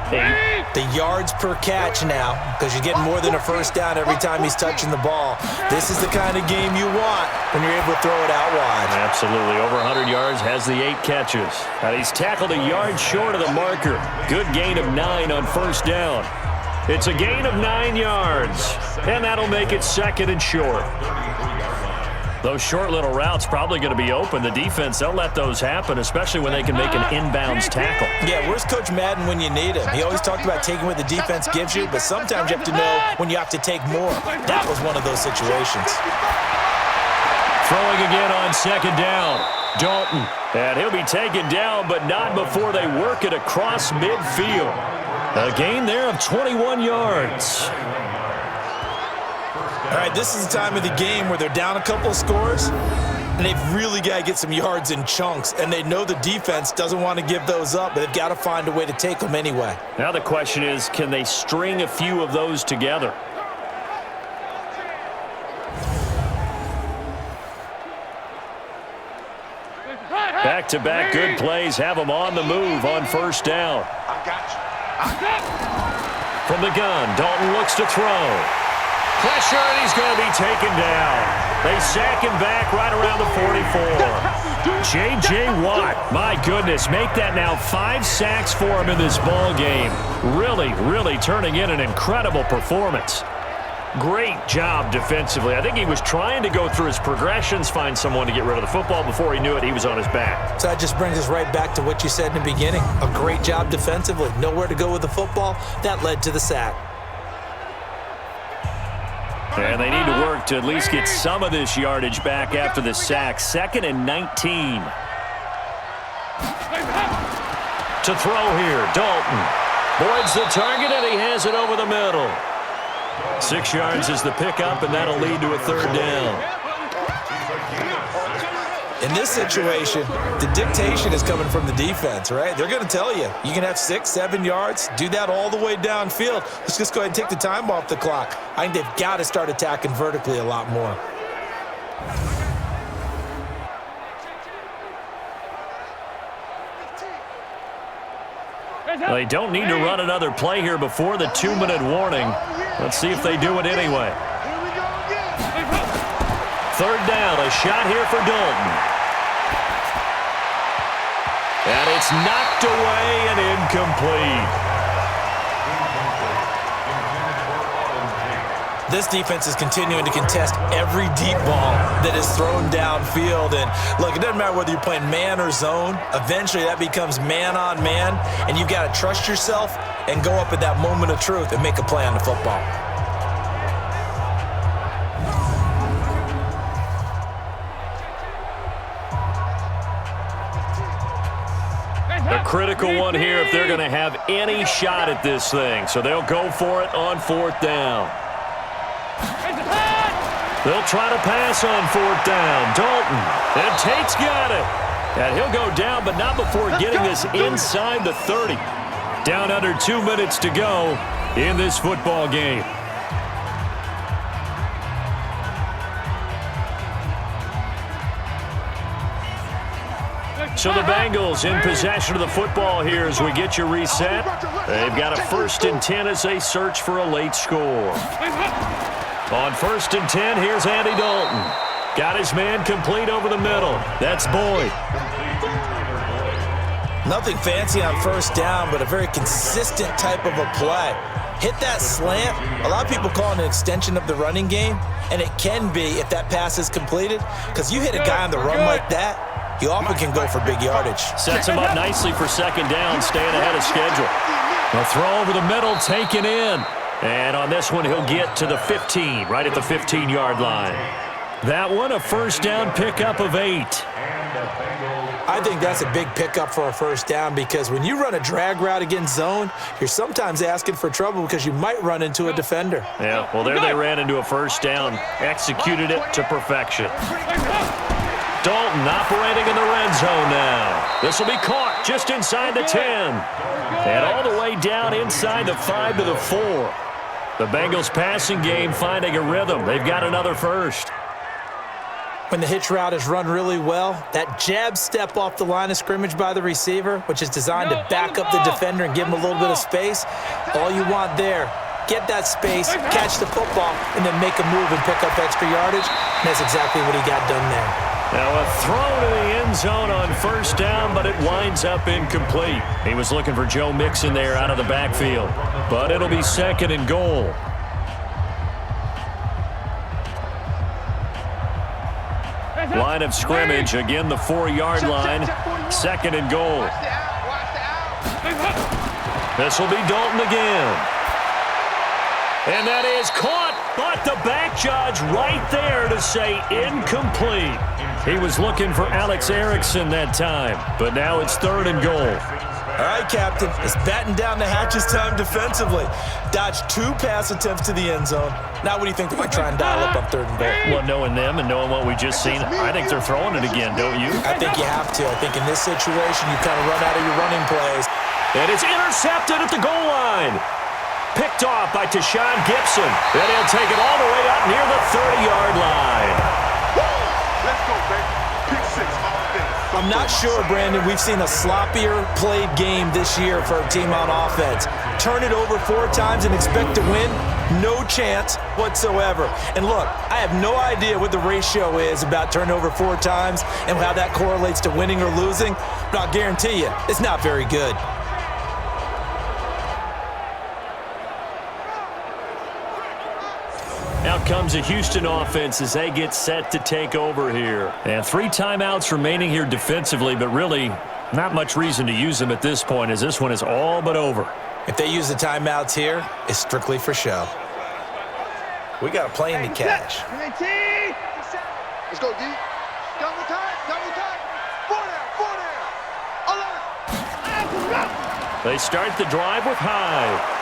the yards per catch now, because you're getting more than a first down every time he's touching the ball. This is the kind of game you want when you're able to throw it out wide. Absolutely. Over 100 yards, has the 8 catches. And he's tackled a yard short of the marker. Good gain of 9 on 1st down. It's a gain of 9 yards, and that'll make it 2nd and short. Those short little routes probably going to be open. The defense, they'll let those happen, especially when they can make an inbounds tackle. Yeah, where's Coach Madden when you need him? He always talked about taking what the defense gives you, but sometimes you have to know when you have to take more. That was one of those situations. Throwing again on 2nd down. Dalton. And he'll be taken down, but not before they work it across midfield. A gain there of 21 yards. All right, this is the time of the game where they're down a couple scores, and they've really got to get some yards in chunks, and they know the defense doesn't want to give those up, but they've got to find a way to take them anyway. Now the question is, can they string a few of those together? Back-to-back good plays have them on the move on 1st down. From the gun, Dalton looks to throw. Pressure, and he's going to be taken down. They sack him back right around the 44. J.J. Watt, my goodness, make that now 5 sacks for him in this ball game. Really turning in an incredible performance. Great job defensively. I think he was trying to go through his progressions, find someone to get rid of the football. Before he knew it, he was on his back. So that just brings us right back to what you said in the beginning. A great job defensively. Nowhere to go with the football. That led to the sack. And they need to work to at least get some of this yardage back after the sack. 2nd and 19. To throw here, Dalton. Boyd's the target, and he has it over the middle. 6 yards is the pickup, and that'll lead to a 3rd down. In this situation, the dictation is coming from the defense, right? They're going to tell you, you can have 6, 7 yards, do that all the way downfield. Let's just go ahead and take the time off the clock. I think they've got to start attacking vertically a lot more. They don't need to run another play here before the 2-minute warning. Let's see if they do it anyway. 3rd down, a shot here for Dalton. And it's knocked away and incomplete. This defense is continuing to contest every deep ball that is thrown downfield. And look, it doesn't matter whether you're playing man or zone. Eventually that becomes man on man, and you've got to trust yourself and go up at that moment of truth and make a play on the football. A critical one here if they're going to have any shot at this thing. So they'll go for it on 4th down. They'll try to pass on 4th down. Dalton, and Tate's got it. And he'll go down, but not before getting this inside the 30. Down under 2 minutes to go in this football game. So the Bengals in possession of the football here as we get you reset. They've got a 1st and 10 as they search for a late score. On 1st and 10, here's Andy Dalton. Got his man complete over the middle. That's Boyd. Nothing fancy on 1st down, but a very consistent type of a play. Hit that slant. A lot of people call it an extension of the running game, and it can be if that pass is completed, because you hit a guy on the run like that, you often can go for big yardage. Sets him up nicely for 2nd down, staying ahead of schedule. A throw over the middle, taken in. And on this one, he'll get to the 15, right at the 15-yard line. That one, a first down pickup of 8. I think that's a big pickup for a first down because when you run a drag route against zone, you're sometimes asking for trouble because you might run into a defender. Yeah, well, there they ran into a first down, executed it to perfection. Dalton operating in the red zone now. This will be caught just inside the 10. And all the way down inside the 5 to the 4. The Bengals passing game finding a rhythm. They've got another first. When the hitch route is run really well, that jab step off the line of scrimmage by the receiver, which is designed to back up the defender and give him a little bit of space, all you want there, get that space, catch the football, and then make a move and pick up extra yardage. And that's exactly what he got done there. Now a throw to the end zone on first down, but it winds up incomplete. He was looking for Joe Mixon there out of the backfield, but it'll be 2nd and goal. Line of scrimmage, again the 4-yard line, 2nd and goal. This will be Dalton again. And that is caught, but the back judge right there to say incomplete. He was looking for Alex Erickson that time, but now it's 3rd and goal. All right, Captain, it's batten down the hatches time defensively. Dodged 2 pass attempts to the end zone. Now what do you think they might try and dial up on 3rd and goal? Well, knowing them and knowing what we just seen, I think they're throwing it again, don't you? I think you have to. I think in this situation, you kind of run out of your running plays. And it's intercepted at the goal line. Picked off by Tashawn Gibson. Then he'll take it all the way up near the 30-yard line. Let's go, baby. Pick 6 offense. I'm not sure, Brandon, we've seen a sloppier played game this year for a team on offense. Turn it over 4 times and expect to win? No chance whatsoever. And look, I have no idea what the ratio is about turnover 4 times and how that correlates to winning or losing, but I'll guarantee you, it's not very good. Out comes a Houston offense as they get set to take over here. And 3 timeouts remaining here defensively, but really not much reason to use them at this point as this one is all but over. If they use the timeouts here, it's strictly for show. We got a plane to catch. Let's go, D. Double time, double time. 4 there. They start the drive with Hyde.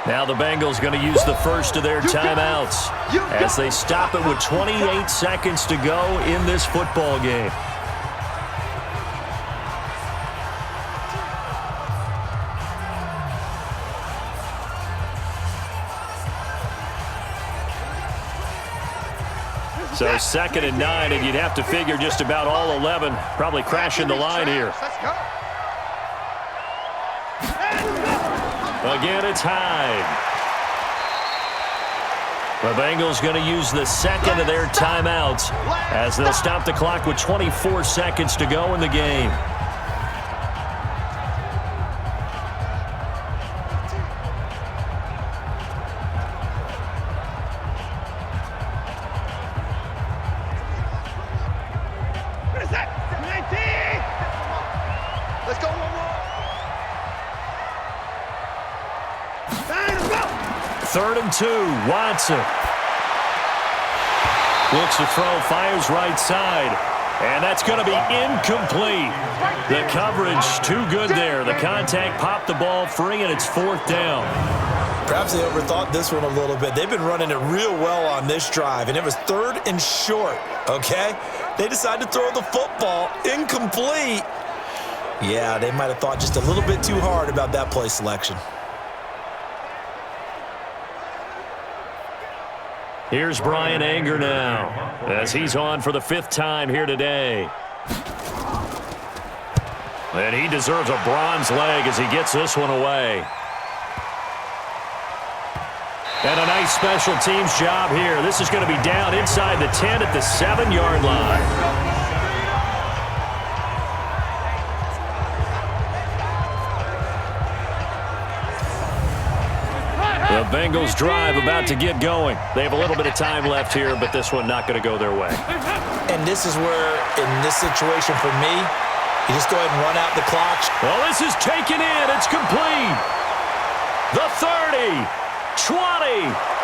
Now the Bengals going to use the first of their timeouts as they stop it with 28 seconds to go in this football game. So 2nd and 9, and you'd have to figure just about all 11 probably crashing the line here. Let's go. Again, it's Hyde. The Bengals going to use the 2nd of their timeouts as they'll stop the clock with 24 seconds to go in the game. Let's go, one more. 3rd and 2, Watson. Looks to throw, fires right side. And that's going to be incomplete. The coverage too good there. The contact popped the ball free, and it's 4th down. Perhaps they overthought this one a little bit. They've been running it real well on this drive, and it was 3rd and short, okay? They decided to throw the football incomplete. Yeah, they might have thought just a little bit too hard about that play selection. Here's Brian Anger now as he's on for the 5th time here today. And he deserves a bronze leg as he gets this one away. And a nice special teams job here. This is going to be down inside the 10 at the 7-yard line. The Bengals drive about to get going. They have a little bit of time left here, but this one not going to go their way. And this is where, in this situation for me, you just go ahead and run out the clock. Well, this is taken in. It's complete. The 30, 20.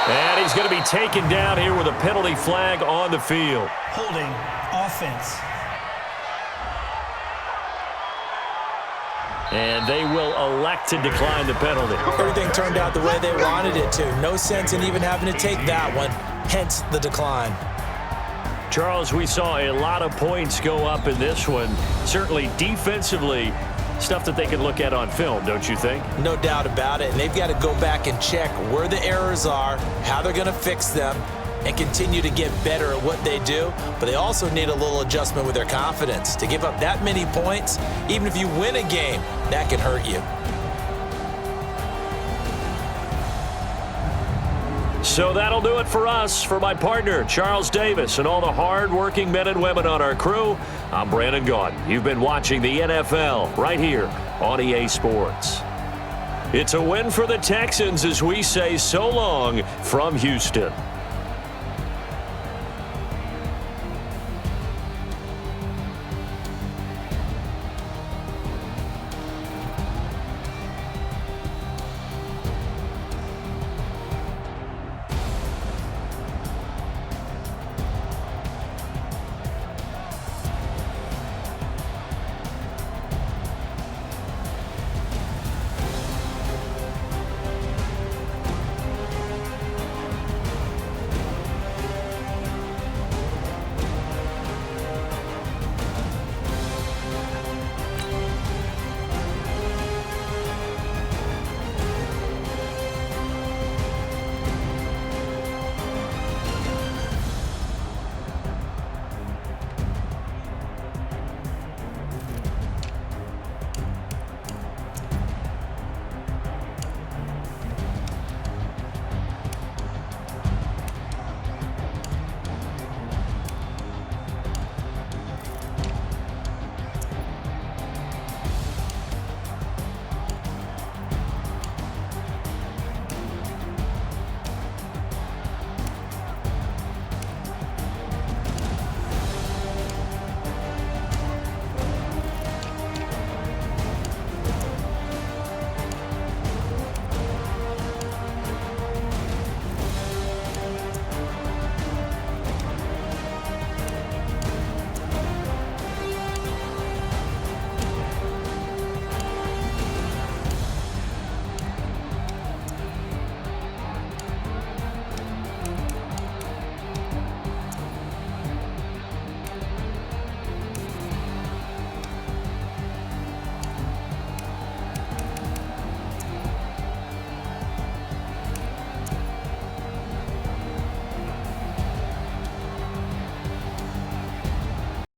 And he's going to be taken down here with a penalty flag on the field. Holding offense. And they will elect to decline the penalty. Everything turned out the way they wanted it to. No sense in even having to take that one, hence the decline. Charles, we saw a lot of points go up in this one. Certainly defensively, stuff that they can look at on film, don't you think? No doubt about it. And they've got to go back and check where the errors are, how they're going to fix them, and continue to get better at what they do. But they also need a little adjustment with their confidence. To give up that many points, even if you win a game, that can hurt you. So that'll do it for us. For my partner, Charles Davis, and all the hard-working men and women on our crew, I'm Brandon Gaudin. You've been watching the NFL right here on EA Sports. It's a win for the Texans as we say so long from Houston.